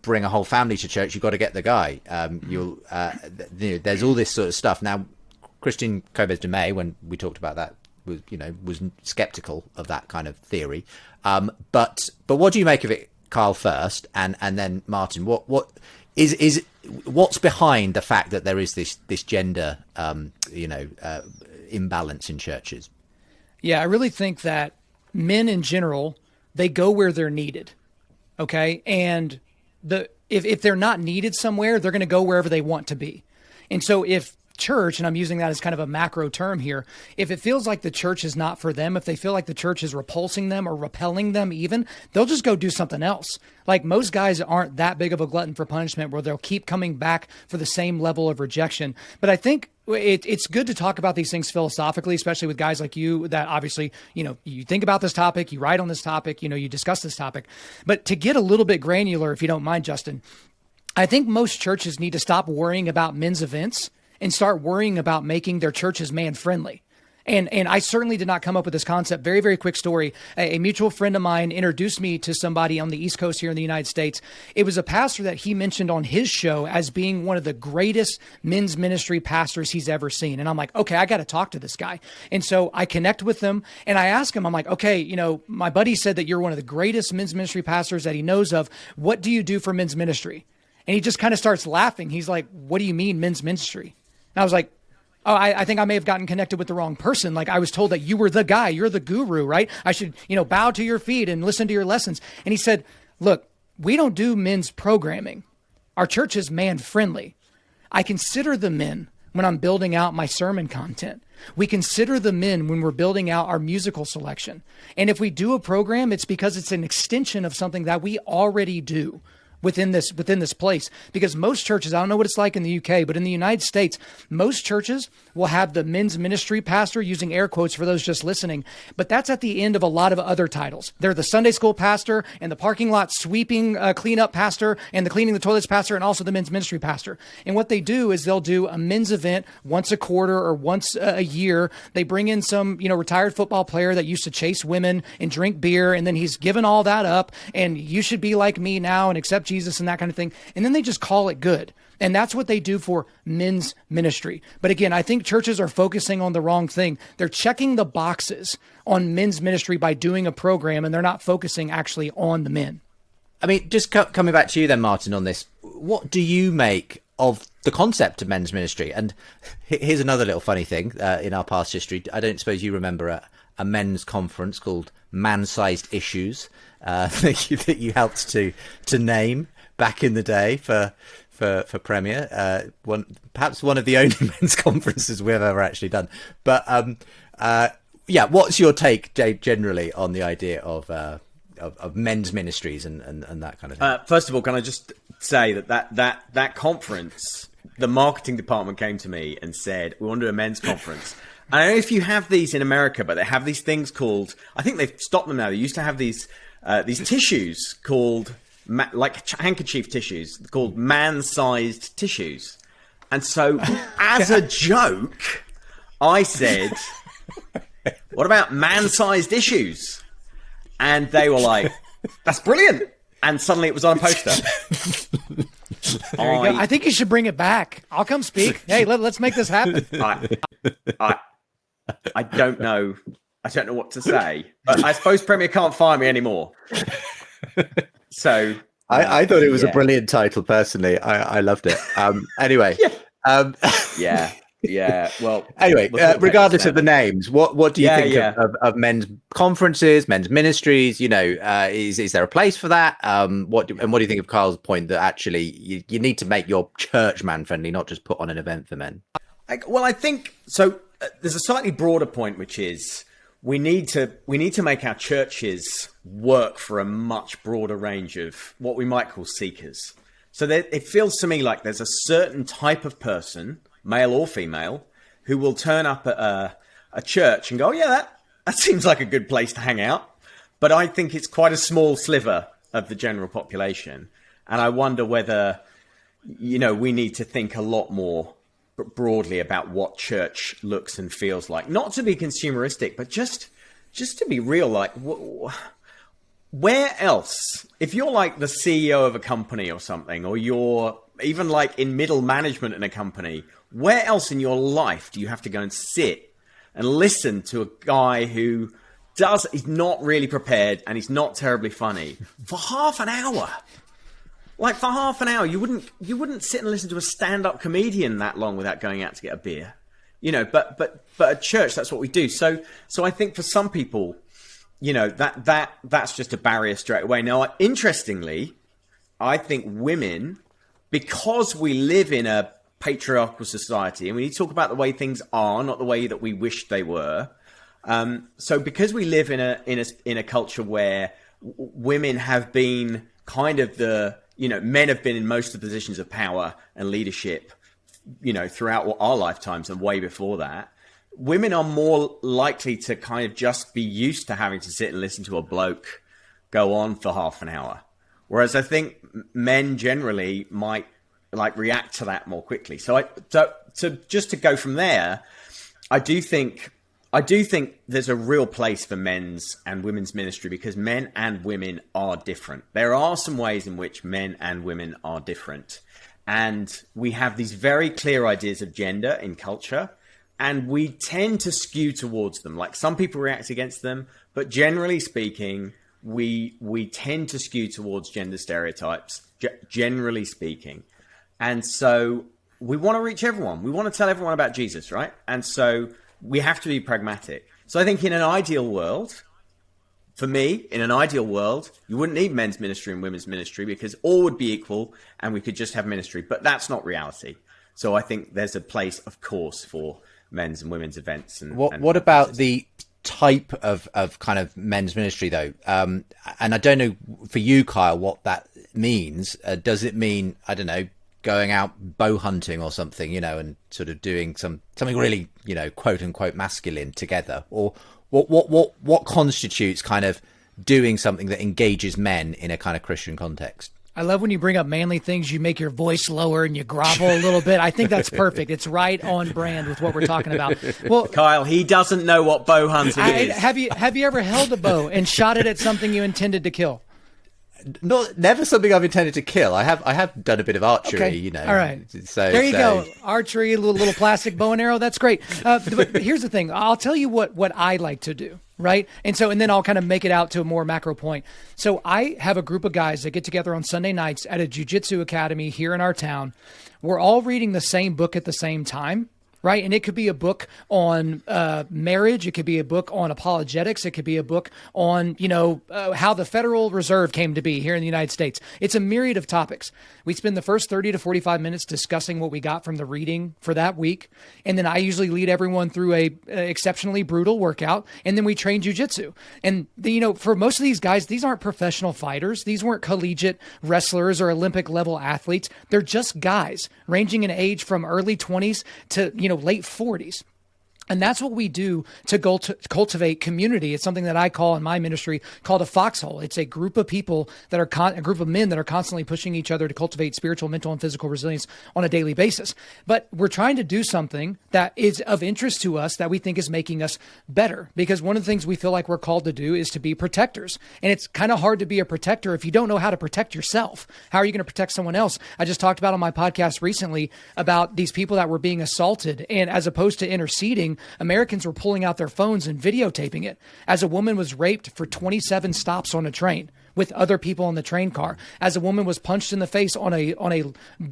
bring a whole family to church, you've got to get the guy. There's all this sort of stuff. Now, Christian Cobes de May, when we talked about that, was skeptical of that kind of theory. But what do you make of it, Kyle, first, and then Martin? What's behind the fact that there is this gender imbalance in churches? Yeah, I really think that men in general, they go where they're needed. Okay. And if they're not needed somewhere, they're going to go wherever they want to be. And so if church, and I'm using that as kind of a macro term here, if it feels like the church is not for them, if they feel like the church is repulsing them or repelling them even, they'll just go do something else. Like, most guys aren't that big of a glutton for punishment where they'll keep coming back for the same level of rejection. But I think it's good to talk about these things philosophically, especially with guys like you that obviously, you think about this topic, you write on this topic, you discuss this topic. But to get a little bit granular, if you don't mind, Justin, I think most churches need to stop worrying about men's events and start worrying about making their churches man-friendly. And I certainly did not come up with this concept. Very, very quick story. A mutual friend of mine introduced me to somebody on the East Coast here in the United States. It was a pastor that he mentioned on his show as being one of the greatest men's ministry pastors he's ever seen. And I'm like, okay, I got to talk to this guy. And so I connect with him and I ask him, I'm like, okay, my buddy said that you're one of the greatest men's ministry pastors that he knows of. What do you do for men's ministry? And he just kind of starts laughing. He's like, what do you mean men's ministry? And I was like, oh, I think I may have gotten connected with the wrong person. Like, I was told that you were the guy, you're the guru, right? I should, bow to your feet and listen to your lessons. And he said, look, we don't do men's programming. Our church is man friendly. I consider the men when I'm building out my sermon content. We consider the men when we're building out our musical selection. And if we do a program, it's because it's an extension of something that we already do. within this place, because most churches, I don't know what it's like in the UK, but in the United States, most churches will have the men's ministry pastor, using air quotes for those just listening, but that's at the end of a lot of other titles. They're the Sunday school pastor and the parking lot sweeping cleanup pastor and the cleaning the toilets pastor and also the men's ministry pastor. And what they do is they'll do a men's event once a quarter or once a year. They bring in some, retired football player that used to chase women and drink beer, and then he's given all that up, and you should be like me now and accept Jesus and that kind of thing. And then they just call it good. And that's what they do for men's ministry. But again, I think churches are focusing on the wrong thing. They're checking the boxes on men's ministry by doing a program, and they're not focusing actually on the men. I mean, just coming back to you then, Martin, on this, what do you make of the concept of men's ministry? And here's another little funny thing in our past history. I don't suppose you remember a men's conference called Man-Sized Issues that you helped to name back in the day for Premier. Perhaps one of the only men's conferences we've ever actually done. But yeah, what's your take generally on the idea of men's ministries and that kind of thing? First of all, can I just say that conference, the marketing department came to me and said, we want to do a men's conference. I don't know if you have these in America, but they have these things called, I think they've stopped them now. They used to have these tissues called, like handkerchief tissues, called man-sized tissues. And so as a joke, I said, what about man-sized issues? And they were like, that's brilliant. And suddenly it was on a poster. There you go. I think you should bring it back. I'll come speak. Hey, let's make this happen. I don't know. I don't know what to say. But I suppose Premier can't fire me anymore. So I thought it was a brilliant title personally. I loved it. Anyway. Yeah. Well, anyway, regardless of the names, what do you think of men's conferences, men's ministries? Is there a place for that? What do you think of Carl's point that actually you need to make your church man friendly, not just put on an event for men? I think so. There's a slightly broader point, which is we need to make our churches work for a much broader range of what we might call seekers. So it feels to me like there's a certain type of person, male or female, who will turn up at a church and go, oh, yeah, that seems like a good place to hang out. But I think it's quite a small sliver of the general population. And I wonder whether, we need to think a lot more broadly about what church looks and feels like. Not to be consumeristic, but just to be real, like where else, if you're like the CEO of a company or something, or you're even like in middle management in a company, where else in your life do you have to go and sit and listen to a guy who he's not really prepared and he's not terribly funny for half an hour? Like for half an hour, you wouldn't sit and listen to a stand-up comedian that long without going out to get a beer, But at church, that's what we do. So I think for some people, that's just a barrier straight away. Now, interestingly, I think women, because we live in a patriarchal society, and we need to talk about the way things are, not the way that we wish they were. So because we live in a culture where women have been kind of men have been in most of the positions of power and leadership, throughout our lifetimes and way before that, women are more likely to kind of just be used to having to sit and listen to a bloke go on for half an hour. Whereas I think men generally might react to that more quickly. So just to go from there, I do think there's a real place for men's and women's ministry because men and women are different. There are some ways in which men and women are different. And we have these very clear ideas of gender in culture, and we tend to skew towards them. Like some people react against them, but generally speaking, we tend to skew towards gender stereotypes, generally speaking. And so we want to reach everyone. We want to tell everyone about Jesus, right? And so we have to be pragmatic. So I think in an ideal world, for me, in an ideal world, you wouldn't need men's ministry and women's ministry because all would be equal and we could just have ministry. But that's not reality. So I think there's a place, of course, for men's and women's events. And what about the type of kind of men's ministry, though? And I don't know for you, Kyle, what that means. Does it mean, I don't know, going out bow hunting or something, and sort of doing something really, quote unquote masculine together? Or what constitutes kind of doing something that engages men in a kind of Christian context? I love when you bring up manly things, you make your voice lower and you grovel a little bit. I think that's perfect. It's right on brand with what we're talking about. Well, Kyle, he doesn't know what bow hunting is. Have you ever held a bow and shot it at something you intended to kill? Never something I've intended to kill. I have done a bit of archery, Okay. All right. So there you go. Archery, a little plastic bow and arrow. That's great. But here's the thing. I'll tell you what I like to do. Right. And then I'll kind of make it out to a more macro point. So I have a group of guys that get together on Sunday nights at a jiu-jitsu academy here in our town. We're all reading the same book at the same time. Right. And it could be a book on marriage. It could be a book on apologetics. It could be a book on, how the Federal Reserve came to be here in the United States. It's a myriad of topics. We spend the first 30 to 45 minutes discussing what we got from the reading for that week. And then I usually lead everyone through a exceptionally brutal workout. And then we train jujitsu. And, for most of these guys, these aren't professional fighters. These weren't collegiate wrestlers or Olympic level athletes. They're just guys ranging in age from early 20s to, late 40s. And that's what we do to cultivate community. It's something that I call in my ministry called a foxhole. It's a group of people that are a group of men that are constantly pushing each other to cultivate spiritual, mental, and physical resilience on a daily basis. But we're trying to do something that is of interest to us that we think is making us better. Because one of the things we feel like we're called to do is to be protectors. And it's kind of hard to be a protector if you don't know how to protect yourself. How are you going to protect someone else? I just talked about on my podcast recently about these people that were being assaulted. And as opposed to interceding, Americans were pulling out their phones and videotaping it. As a woman was raped for 27 stops on a train with other people in the train car. As a woman was punched in the face on a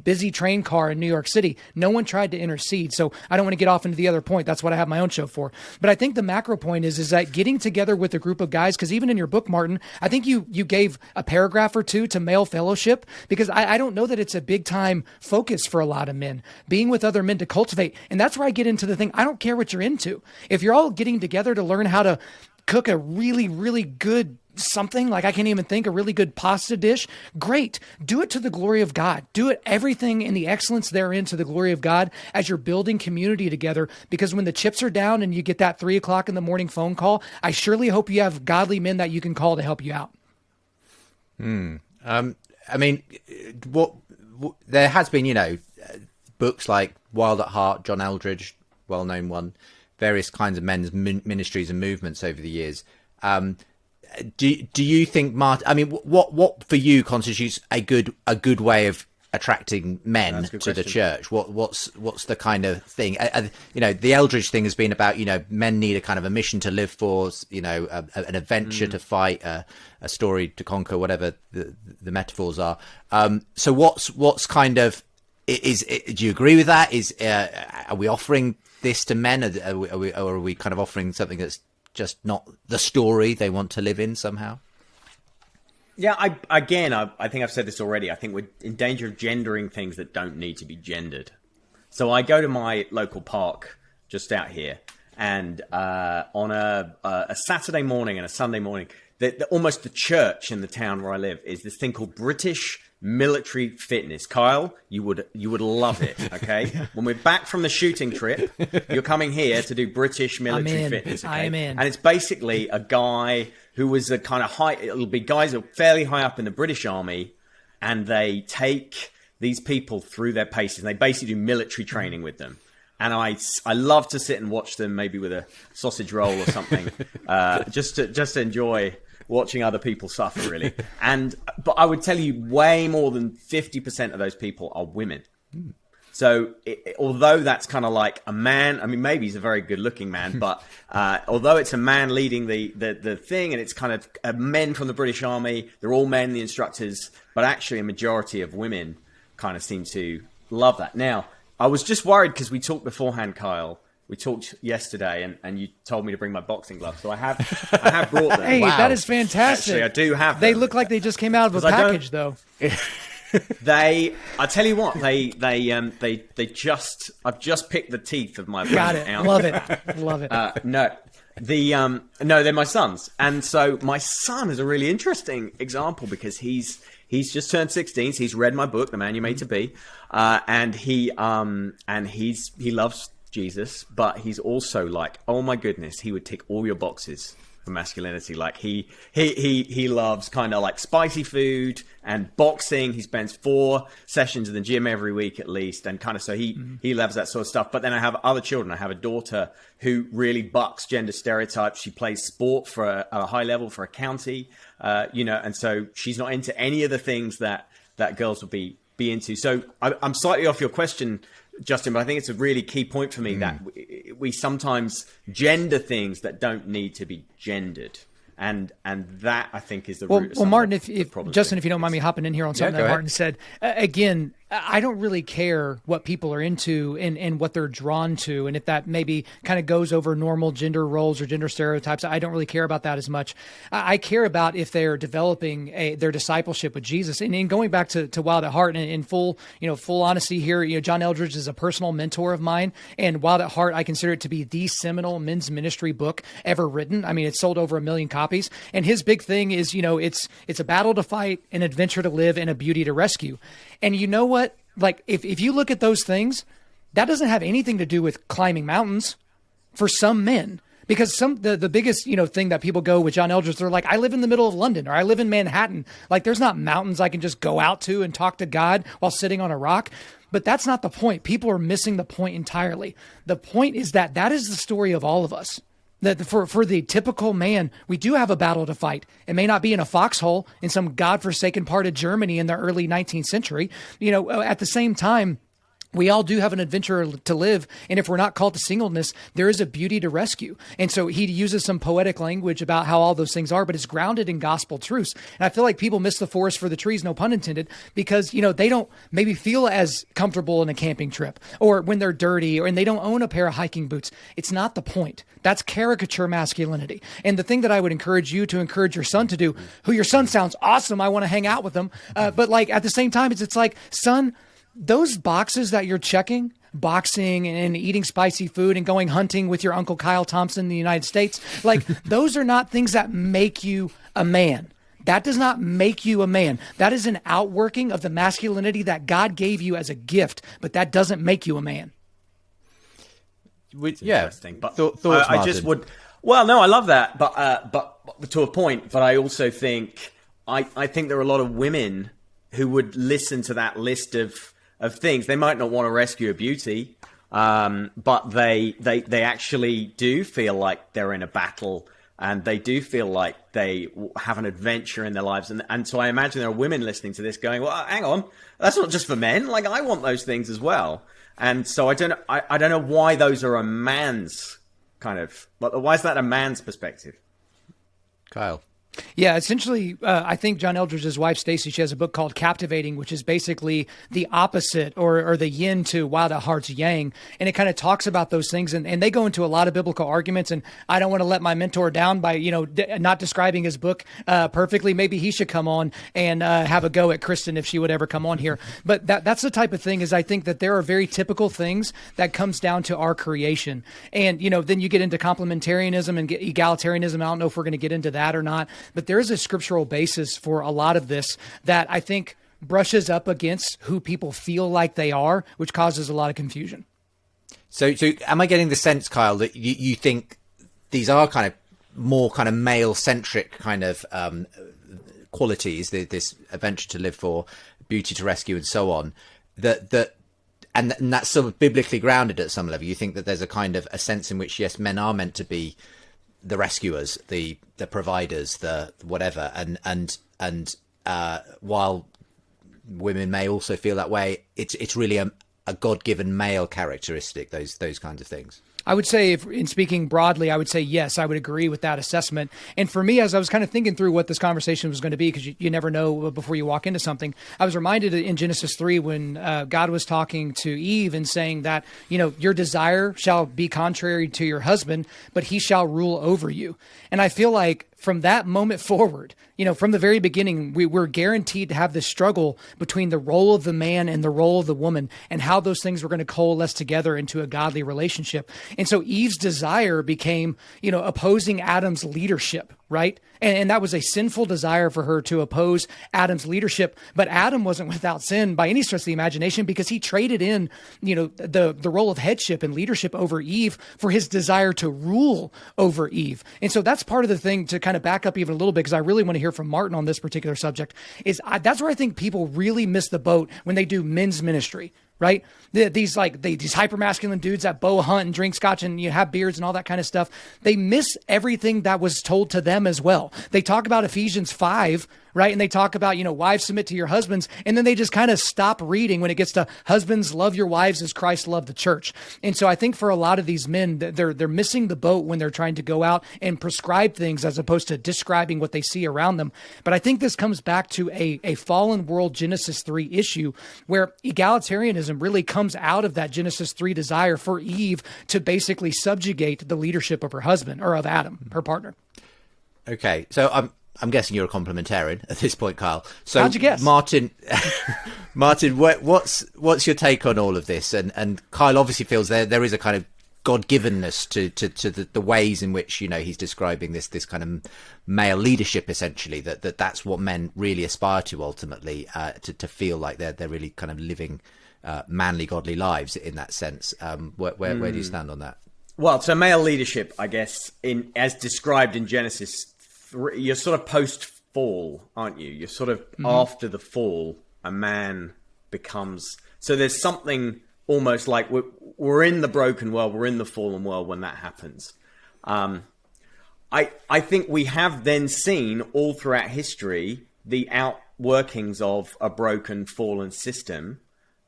busy train car in New York City. No one tried to intercede. So I don't want to get off into the other point. That's what I have my own show for. But I think the macro point is that getting together with a group of guys, because even in your book, Martin, I think you gave a paragraph or two to male fellowship, because I don't know that it's a big time focus for a lot of men, being with other men to cultivate. And that's where I get into the thing. I don't care what you're into. If you're all getting together to learn how to cook a really, really good something, like I can't even think, a really good pasta dish, great. Do it to the glory of God. Do it, everything in the excellence therein, to the glory of God as you're building community together. Because when the chips are down and you get that 3 o'clock in the morning phone call, I surely hope you have godly men that you can call to help you out. I mean, what there has been, books like Wild at Heart, John Eldridge, well-known one, various kinds of men's ministries and movements over the years. Do you think, Martin? I mean, what for you constitutes a good way of attracting men to the church? What's the kind of thing? The Eldridge thing has been about men need a kind of a mission to live for, an adventure to fight, a story to conquer, whatever the metaphors are. So what's kind of do you agree with that? Are we offering this to men, or are we kind of offering something that's just not the story they want to live in somehow? Yeah, I think I've said this already. I think we're in danger of gendering things that don't need to be gendered. So I go to my local park just out here, and on a Saturday morning and a Sunday morning, almost the church in the town where I live is this thing called British Military Fitness. Kyle, you would love it, okay? When we're back from the shooting trip, you're coming here to do British Military Fitness, okay? I am in. And it's basically a guy who was a kind of high, it'll be guys who are fairly high up in the British Army, and they take these people through their paces, and they basically do military training with them. And I love to sit and watch them, maybe with a sausage roll or something, just to enjoy watching other people suffer, really. But I would tell you, way more than 50% of those people are women. So although that's kind of like a man, I mean, maybe he's a very good looking man, but although it's a man leading the thing, and it's kind of men from the British Army, they're all men, the instructors, but actually a majority of women kind of seem to love that. Now, I was just worried because we talked beforehand, Kyle. We talked yesterday, and you told me to bring my boxing gloves, so I have brought them. Hey, wow. That is fantastic. Actually, I do have them. They look like they just came out of a package, though. I tell you what, I've just picked the teeth of my Got it. out. Love it. Love it. No, they're my sons, and so my son is a really interesting example because he's just turned 16. So he's read my book, The Man You Made to Be, and he loves Jesus, but he's also like, oh my goodness, he would tick all your boxes for masculinity. Like he loves kind of like spicy food and boxing. He spends 4 sessions in the gym every week at least, and kind of so he loves that sort of stuff. But then I have other children. I have a daughter who really bucks gender stereotypes. She plays sport at a high level for a county, and so she's not into any of the things that girls would be into. So I'm slightly off your question, Justin, but I think it's a really key point for me that we sometimes gender things that don't need to be gendered. And that, I think, is the root of Well, Martin, if Justin, here. if you don't mind me hopping in here on something that Martin said, again, I don't really care what people are into and what they're drawn to. And if that maybe kind of goes over normal gender roles or gender stereotypes, I don't really care about that as much. I care about if they're developing their discipleship with Jesus. And going back to Wild at Heart, and in full honesty here, John Eldredge is a personal mentor of mine. And Wild at Heart, I consider it to be the seminal men's ministry book ever written. I mean, it's sold over 1 million copies. And his big thing is, it's a battle to fight, an adventure to live, and a beauty to rescue. And you know what? Like, if you look at those things, that doesn't have anything to do with climbing mountains for some men. Because the biggest, thing that people go with John Eldredge, they're like, I live in the middle of London, or I live in Manhattan. Like, there's not mountains I can just go out to and talk to God while sitting on a rock. But that's not the point. People are missing the point entirely. The point is that is the story of all of us. That for the typical man, we do have a battle to fight. It may not be in a foxhole in some godforsaken part of Germany in the early 19th century. At the same time, we all do have an adventure to live. And if we're not called to singleness, there is a beauty to rescue. And so he uses some poetic language about how all those things are, but it's grounded in gospel truths. And I feel like people miss the forest for the trees, no pun intended, because, they don't maybe feel as comfortable in a camping trip, or when they're dirty, and they don't own a pair of hiking boots. It's not the point. That's caricature masculinity. And the thing that I would encourage you to encourage your son to do, who your son sounds awesome, I want to hang out with them. But like at the same time, it's like, son, those boxes that you're checking, boxing and eating spicy food and going hunting with your Uncle Kyle Thompson in the United States, like those are not things that make you a man. That does not make you a man. That is an outworking of the masculinity that God gave you as a gift, but that doesn't make you a man. Interesting. But thoughts, I just would. Well, no, I love that, but to a point. But I also think I think there are a lot of women who would listen to that list of things. They might not want to rescue a beauty, but they actually do feel like they're in a battle, and they do feel like they have an adventure in their lives. And so I imagine there are women listening to this going, well, hang on, that's not just for men. Like, I want those things as well. And so I don't know why those are a man's kind of, why is that a man's perspective? Kyle. Yeah, essentially, I think John Eldredge's wife, Stacy, she has a book called Captivating, which is basically the opposite or the yin to Wild at Heart's yang. And it kind of talks about those things. And they go into a lot of biblical arguments. And I don't want to let my mentor down by, not describing his book perfectly. Maybe he should come on and have a go at Kristen if she would ever come on here. But that's the type of thing is I think that there are very typical things that comes down to our creation. And, then you get into complementarianism and egalitarianism. I don't know if we're going to get into that or not. But there is a scriptural basis for a lot of this that I think brushes up against who people feel like they are, which causes a lot of confusion. So am I getting the sense, Kyle, that you think these are kind of more kind of male-centric kind of qualities, this adventure to live for, beauty to rescue, and so on, and that's sort of biblically grounded at some level? You think that there's a kind of a sense in which, yes, men are meant to be the rescuers, the providers, the whatever, and while women may also feel that way, it's really a God-given male characteristic, those kinds of things. I would say, in speaking broadly, I would say yes, I would agree with that assessment. And for me, as I was kind of thinking through what this conversation was going to be, because you never know before you walk into something, I was reminded in Genesis 3 when God was talking to Eve and saying that, your desire shall be contrary to your husband, but he shall rule over you. And I feel like from that moment forward, from the very beginning, we were guaranteed to have this struggle between the role of the man and the role of the woman, and how those things were going to coalesce together into a godly relationship. And so Eve's desire became, opposing Adam's leadership, right? And that was a sinful desire for her to oppose Adam's leadership. But Adam wasn't without sin by any stretch of the imagination, because he traded in, the role of headship and leadership over Eve for his desire to rule over Eve. And so that's part of the thing, to kind of back up even a little bit, because I really want to hear from Martin on this particular subject, that's where I think people really miss the boat when they do men's ministry. Right? These hyper-masculine dudes that bow hunt and drink scotch and have beards and all that kind of stuff. They miss everything that was told to them as well. They talk about Ephesians 5, right? And they talk about, wives submit to your husbands. And then they just kind of stop reading when it gets to husbands love your wives as Christ loved the church. And so I think for a lot of these men, they're missing the boat when they're trying to go out and prescribe things as opposed to describing what they see around them. But I think this comes back to a fallen world Genesis 3 issue, where egalitarianism really comes out of that Genesis 3 desire for Eve to basically subjugate the leadership of her husband, or of Adam, her partner. Okay, so I'm guessing you're a complementarian at this point, Kyle. So how'd you guess? Martin, what's your take on all of this? And Kyle obviously feels there is a kind of God-givenness to the ways in which he's describing this kind of male leadership, essentially, that's what men really aspire to ultimately, to feel like they're really kind of living manly, godly lives in that sense. Where do you stand on that? Well, so male leadership, I guess, as described in Genesis 3, you're sort of post-fall, aren't you? You're sort of after the fall, a man becomes. So there's something almost like we're in the broken world, we're in the fallen world when that happens. I think we have then seen all throughout history the outworkings of a broken, fallen system,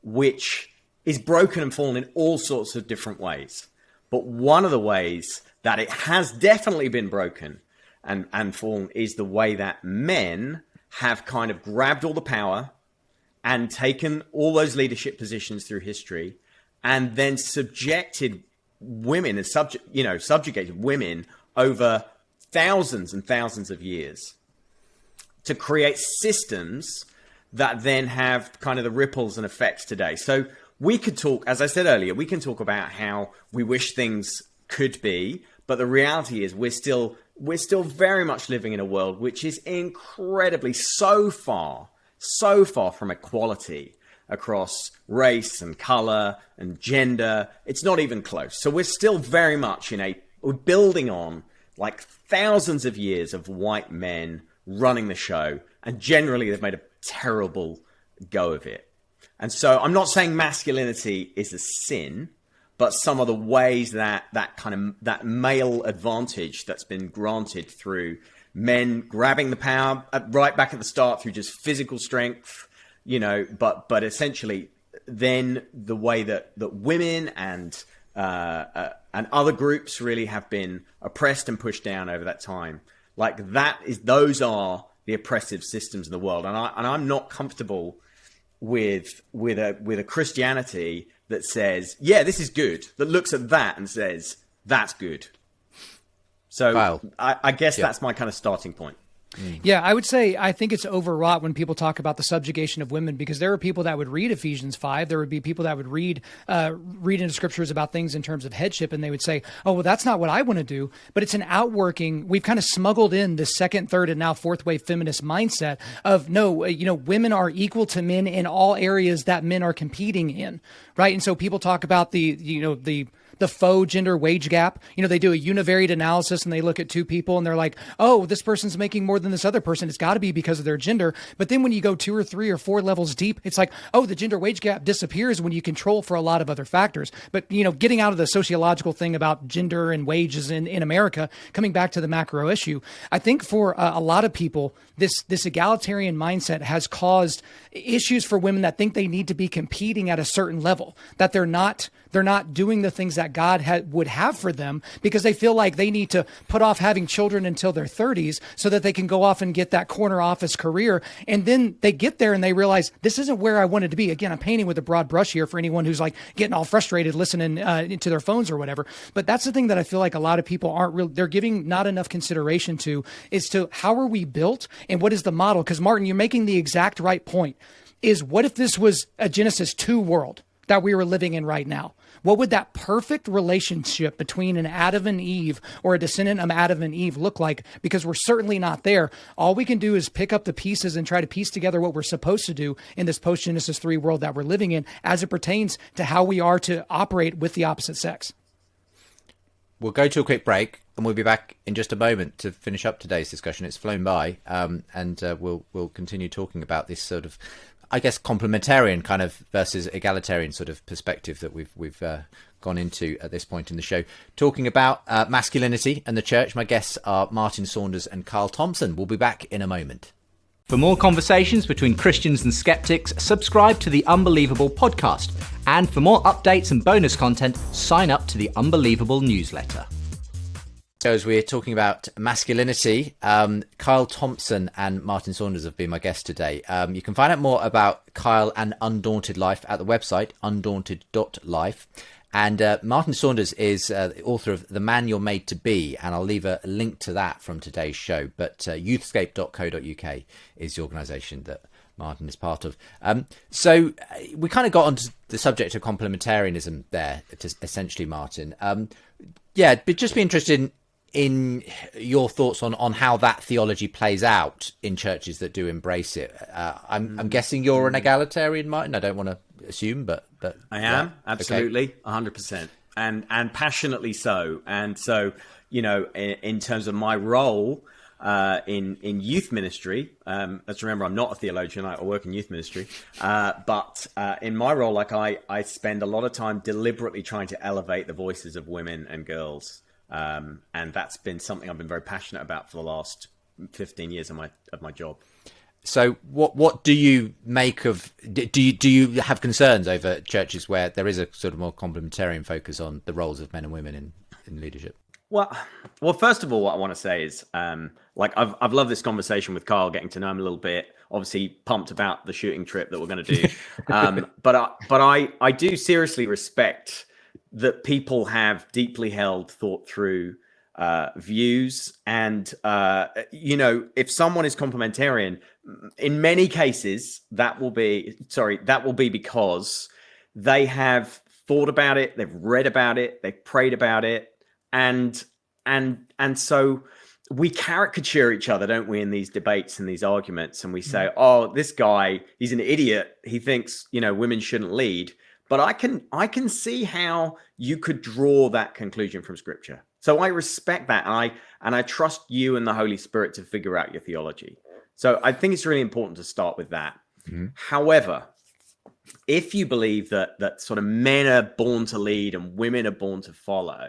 which is broken and fallen in all sorts of different ways. But one of the ways that it has definitely been broken and fallen is the way that men have kind of grabbed all the power and taken all those leadership positions through history, and then subjected women and subjugated women over thousands and thousands of years to create systems that then have kind of the ripples and effects today. So we could talk, as I said earlier, we can talk about how we wish things could be, but the reality is we're still very much living in a world which is incredibly so far from equality across race and color and gender. It's not even close. So we're still very much we're building on like thousands of years of white men running the show, and generally they've made a terrible go of it. And so I'm not saying masculinity is a sin, but some of the ways that male advantage that's been granted through men grabbing the power right back at the start through just physical strength, but essentially then the way that women and other groups really have been oppressed and pushed down over that time. Like those are the oppressive systems in the world. And I'm not comfortable with a Christianity that says, yeah, this is good, that looks at that and says, that's good. So Wow. I guess that's my kind of starting point. Yeah, I would say I think it's overwrought when people talk about the subjugation of women, because there are people that would read Ephesians 5. There would be people that would read into scriptures about things in terms of headship, and they would say, oh, well, that's not what I want to do. But it's an outworking. We've kind of smuggled in the second, third, and now fourth wave feminist mindset of, no, women are equal to men in all areas that men are competing in, right? And so people talk about the faux gender wage gap. They do a univariate analysis and they look at two people and they're like, oh, this person's making more than this other person. It's got to be because of their gender. But then when you go 2 or 3 or 4 levels deep, it's like, oh, the gender wage gap disappears when you control for a lot of other factors. But, getting out of the sociological thing about gender and wages in America, coming back to the macro issue, I think for a lot of people, this egalitarian mindset has caused issues for women that think they need to be competing at a certain level, that they're not doing the things that that God would have for them, because they feel like they need to put off having children until their 30s so that they can go off and get that corner office career. And then they get there and they realize this isn't where I wanted to be. Again, I'm painting with a broad brush here for anyone who's like getting all frustrated listening to their phones or whatever. But that's the thing that I feel like a lot of people aren't really, they're giving not enough consideration to, is to how are we built and what is the model? Because Martin, you're making the exact right point. Is what if this was a Genesis 2 world that we were living in right now? What would that perfect relationship between an Adam and Eve or a descendant of Adam and Eve look like? Because we're certainly not there. All we can do is pick up the pieces and try to piece together what we're supposed to do in this post-Genesis 3 world that we're living in as it pertains to how we are to operate with the opposite sex. We'll go to a quick break and we'll be back in just a moment to finish up today's discussion. It's flown by, and we'll continue talking about this sort of, I guess, complementarian kind of versus egalitarian sort of perspective that we've gone into at this point in the show, talking about masculinity and the church. My guests are Martin Saunders and Carl Thompson. We'll be back in a moment. For more conversations between Christians and skeptics, subscribe to the Unbelievable podcast. And for more updates and bonus content, sign up to the Unbelievable newsletter. So as we're talking about masculinity, Kyle Thompson and Martin Saunders have been my guests today. You can find out more about Kyle and Undaunted Life at the website, undaunted.life. And Martin Saunders is the author of The Man You're Made to Be, and I'll leave a link to that from today's show. But youthscape.co.uk is the organisation that Martin is part of. So we kind of got onto the subject of complementarianism there, essentially, Martin. But just be interested in your thoughts on how that theology plays out in churches that do embrace it. I'm guessing you're an egalitarian, Martin. I don't want to assume, but I am, absolutely, 100%, and passionately so. And so, in terms of my role in youth ministry, let's remember I'm not a theologian. I work in youth ministry, but in my role, I spend a lot of time deliberately trying to elevate the voices of women and girls. And that's been something I've been very passionate about for the last 15 years of my job. So what do you make of, do you have concerns over churches where there is a sort of more complementarian focus on the roles of men and women in leadership? Well, first of all, what I want to say is, I've loved this conversation with Carl, getting to know him a little bit, obviously pumped about the shooting trip that we're going to do. But I do seriously respect that people have deeply held, thought through views. And, if someone is complementarian, in many cases, that will be because they have thought about it, they've read about it, they've prayed about it. And so we caricature each other, don't we, in these debates and these arguments. And we say, oh, this guy, he's an idiot. He thinks, women shouldn't lead. But I can see how you could draw that conclusion from Scripture. So I respect that, and I trust you and the Holy Spirit to figure out your theology. So I think it's really important to start with that. Mm-hmm. However, if you believe that sort of men are born to lead and women are born to follow,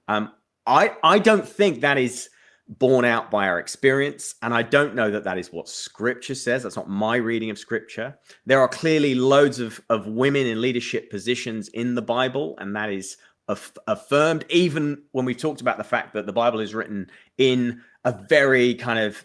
I don't think that is borne out by our experience. And I don't know that is what Scripture says. That's not my reading of Scripture. There are clearly loads of women in leadership positions in the Bible, and that is affirmed, even when we've talked about the fact that the Bible is written in a very kind of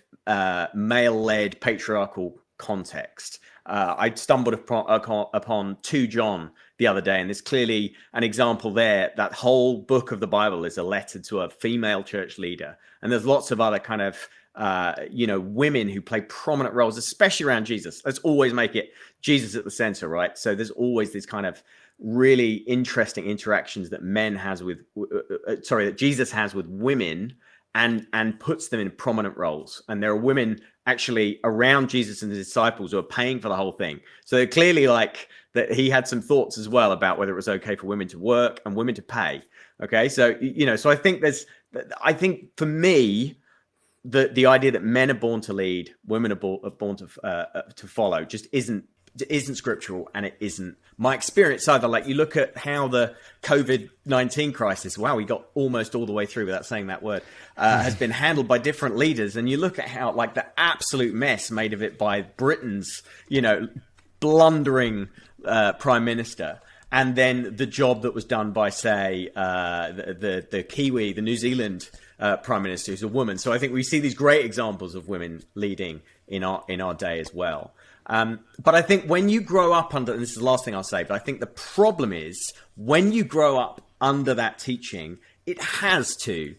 male-led patriarchal context. I stumbled upon 2 John the other day, and there's clearly an example there. That whole book of the Bible is a letter to a female church leader. And there's lots of other kind of, women who play prominent roles, especially around Jesus. Let's always make it Jesus at the center, right? So there's always this kind of really interesting interactions that that Jesus has with women and puts them in prominent roles. And there are women actually around Jesus and his disciples who are paying for the whole thing. So clearly that he had some thoughts as well about whether it was okay for women to work and women to pay. Okay. So, so I think for me, the idea that men are born to lead, women are born to follow just isn't scriptural, and it isn't my experience either. Like, you look at how the COVID-19 crisis, wow, we got almost all the way through without saying that word, has been handled by different leaders. And you look at how, like, the absolute mess made of it by Britain's, blundering prime minister. and then the job that was done by, say, the Kiwi, the New Zealand Prime Minister, who's a woman. So I think we see these great examples of women leading in our day as well. But I think when you grow up under, and this is the last thing I'll say, but I think the problem is when you grow up under that teaching, it has to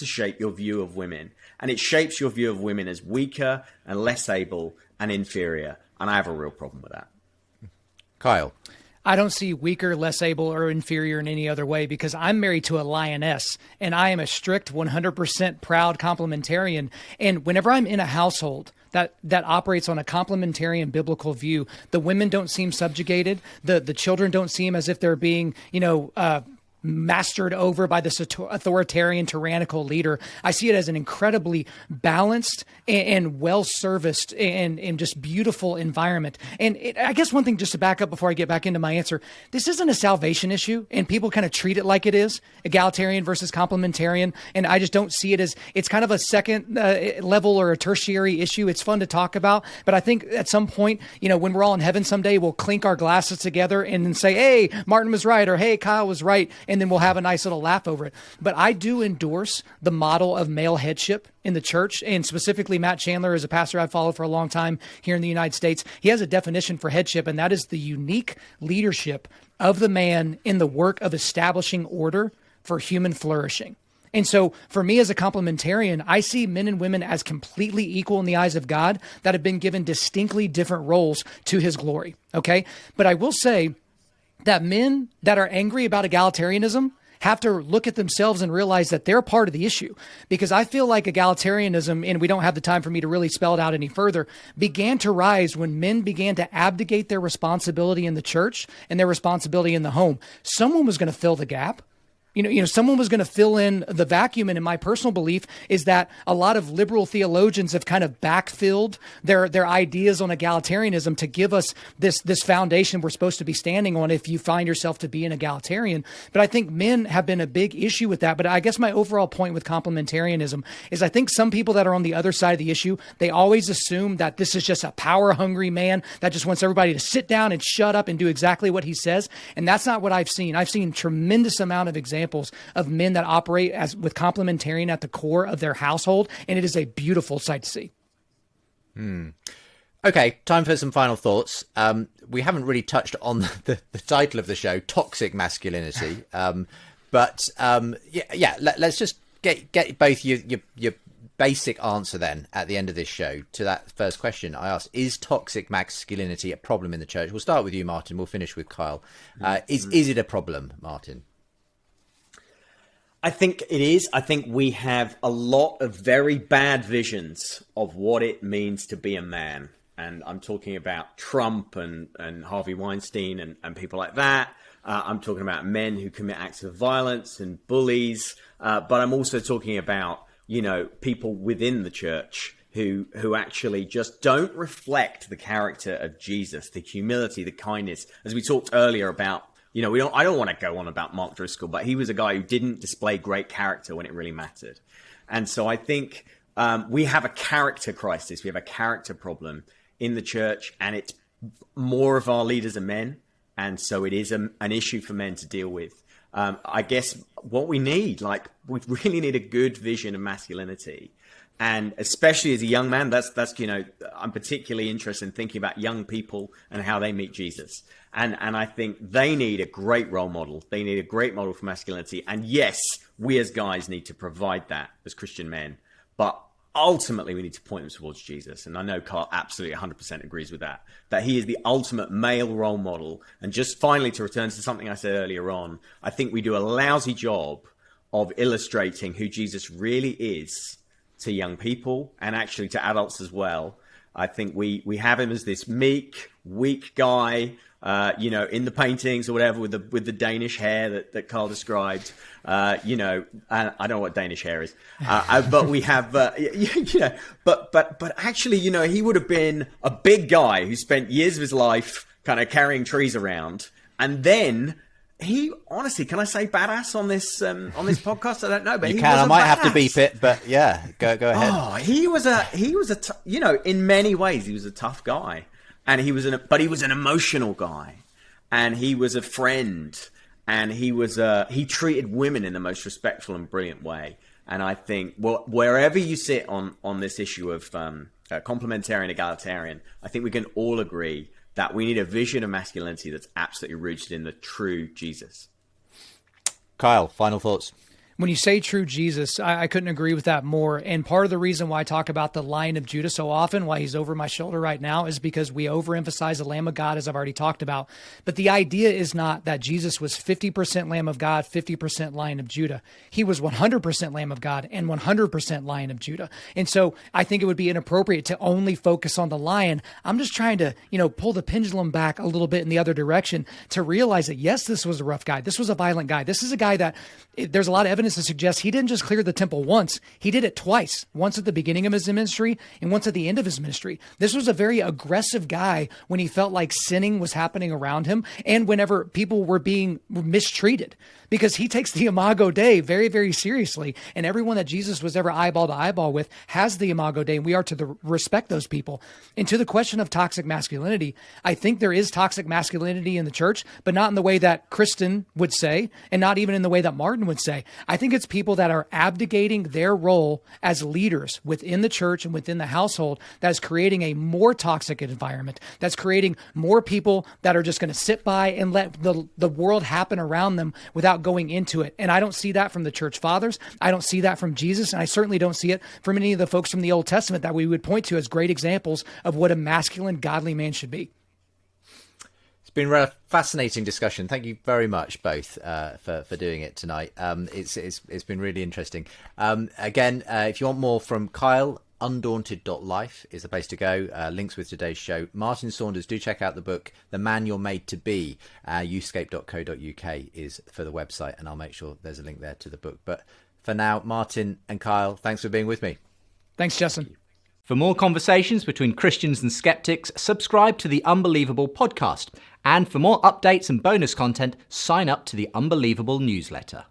shape your view of women, and it shapes your view of women as weaker and less able and inferior. And I have a real problem with that. Kyle. I don't see weaker, less able, or inferior in any other way, because I'm married to a lioness and I am a strict 100% proud complementarian. And whenever I'm in a household that operates on a complementarian biblical view, the women don't seem subjugated. The children don't seem as if they're being, mastered over by this authoritarian, tyrannical leader. I see it as an incredibly balanced and well-serviced and just beautiful environment. And I guess one thing, just to back up before I get back into my answer, this isn't a salvation issue, and people kind of treat it like it is, egalitarian versus complementarian. And I just don't see it as, it's kind of a second level or a tertiary issue. It's fun to talk about, but I think at some point, when we're all in heaven someday, we'll clink our glasses together and then say, hey, Martin was right, or hey, Kyle was right. And then we'll have a nice little laugh over it. But I do endorse the model of male headship in the church, and specifically Matt Chandler is a pastor I've followed for a long time here in the United States. He has a definition for headship, and that is the unique leadership of the man in the work of establishing order for human flourishing. And so for me as a complementarian, I see men and women as completely equal in the eyes of God that have been given distinctly different roles to his glory. Okay. But I will say that men that are angry about egalitarianism have to look at themselves and realize that they're part of the issue. Because I feel like egalitarianism, and we don't have the time for me to really spell it out any further, began to rise when men began to abdicate their responsibility in the church and their responsibility in the home. Someone was going to fill the gap. Someone was going to fill in the vacuum. And in my personal belief is that a lot of liberal theologians have kind of backfilled their ideas on egalitarianism to give us this foundation we're supposed to be standing on if you find yourself to be an egalitarian. But I think men have been a big issue with that. But I guess my overall point with complementarianism is I think some people that are on the other side of the issue, they always assume that this is just a power-hungry man that just wants everybody to sit down and shut up and do exactly what he says. And that's not what I've seen. I've seen tremendous amount of examples of men that operate as with complementarian at the core of their household, and it is a beautiful sight to see. Okay, time for some final thoughts. We haven't really touched on the title of the show, Toxic Masculinity, let's just get both your basic answer then at the end of this show to that first question I asked. Is toxic masculinity a problem in the church? We'll start with you, Martin. We'll finish with Kyle. Is it a problem, Martin? I think it is. I think we have a lot of very bad visions of what it means to be a man. And I'm talking about Trump and Harvey Weinstein and people like that. I'm talking about men who commit acts of violence and bullies. But I'm also talking about, people within the church who actually just don't reflect the character of Jesus, the humility, the kindness. As we talked earlier about, I don't want to go on about Mark Driscoll, but he was a guy who didn't display great character when it really mattered. And so I think we have a character crisis. We have a character problem in the church, and it's more of our leaders are men. And so it is an issue for men to deal with. I guess what we need, we really need a good vision of masculinity. And especially as a young man, that's I'm particularly interested in thinking about young people and how they meet Jesus. And I think they need a great role model. They need a great model for masculinity. And yes, we as guys need to provide that as Christian men. But ultimately, we need to point them towards Jesus. And I know Carl absolutely 100% agrees with that he is the ultimate male role model. And just finally, to return to something I said earlier on, I think we do a lousy job of illustrating who Jesus really is to young people and actually to adults as well. I think we have him as this meek, weak guy, in the paintings or whatever with the Danish hair that Carl described, and I don't know what Danish hair is, but we have, but actually, he would have been a big guy who spent years of his life kind of carrying trees around, and then he honestly, can I say badass on this podcast? I don't know, but you can. I might have to beep it, but yeah, go ahead. Oh, he was in many ways he was a tough guy, and he was an emotional guy, and he was a friend, and he treated women in the most respectful and brilliant way. And I think wherever you sit on this issue of complementarian, egalitarian, I think we can all agree that we need a vision of masculinity that's absolutely rooted in the true Jesus. Kyle, final thoughts. When you say true Jesus, I couldn't agree with that more. And part of the reason why I talk about the Lion of Judah so often, why he's over my shoulder right now, is because we overemphasize the Lamb of God, as I've already talked about. But the idea is not that Jesus was 50% Lamb of God, 50% Lion of Judah. He was 100% Lamb of God and 100% Lion of Judah. And so I think it would be inappropriate to only focus on the lion. I'm just trying to, pull the pendulum back a little bit in the other direction to realize that, yes, this was a rough guy. This was a violent guy. This is a guy that there's a lot of evidence to suggest he didn't just clear the temple once. He did it twice, once at the beginning of his ministry and once at the end of his ministry. This was a very aggressive guy when he felt like sinning was happening around him and whenever people were being mistreated, because he takes the Imago Dei very, very seriously. And everyone that Jesus was ever eyeball to eyeball with has the Imago Dei, and we are to respect those people. And to the question of toxic masculinity, I think there is toxic masculinity in the church, but not in the way that Kristen would say, and not even in the way that Martin would say. I think it's people that are abdicating their role as leaders within the church and within the household that is creating a more toxic environment, that's creating more people that are just going to sit by and let the world happen around them without going into it. And I don't see that from the church fathers. I don't see that from Jesus. And I certainly don't see it from any of the folks from the Old Testament that we would point to as great examples of what a masculine, godly man should be. It's been a fascinating discussion. Thank you very much, both, for doing it tonight. It's been really interesting. Again, if you want more from Kyle, Undaunted Life is the place to go. Links with today's show. Martin Saunders, do check out the book, The Man You're Made to Be. Youthscape.co.uk is for the website, and I'll make sure there's a link there to the book. But for now, Martin and Kyle, thanks for being with me. Thanks, Justin. For more conversations between Christians and skeptics, subscribe to the Unbelievable podcast. And for more updates and bonus content, sign up to the Unbelievable newsletter.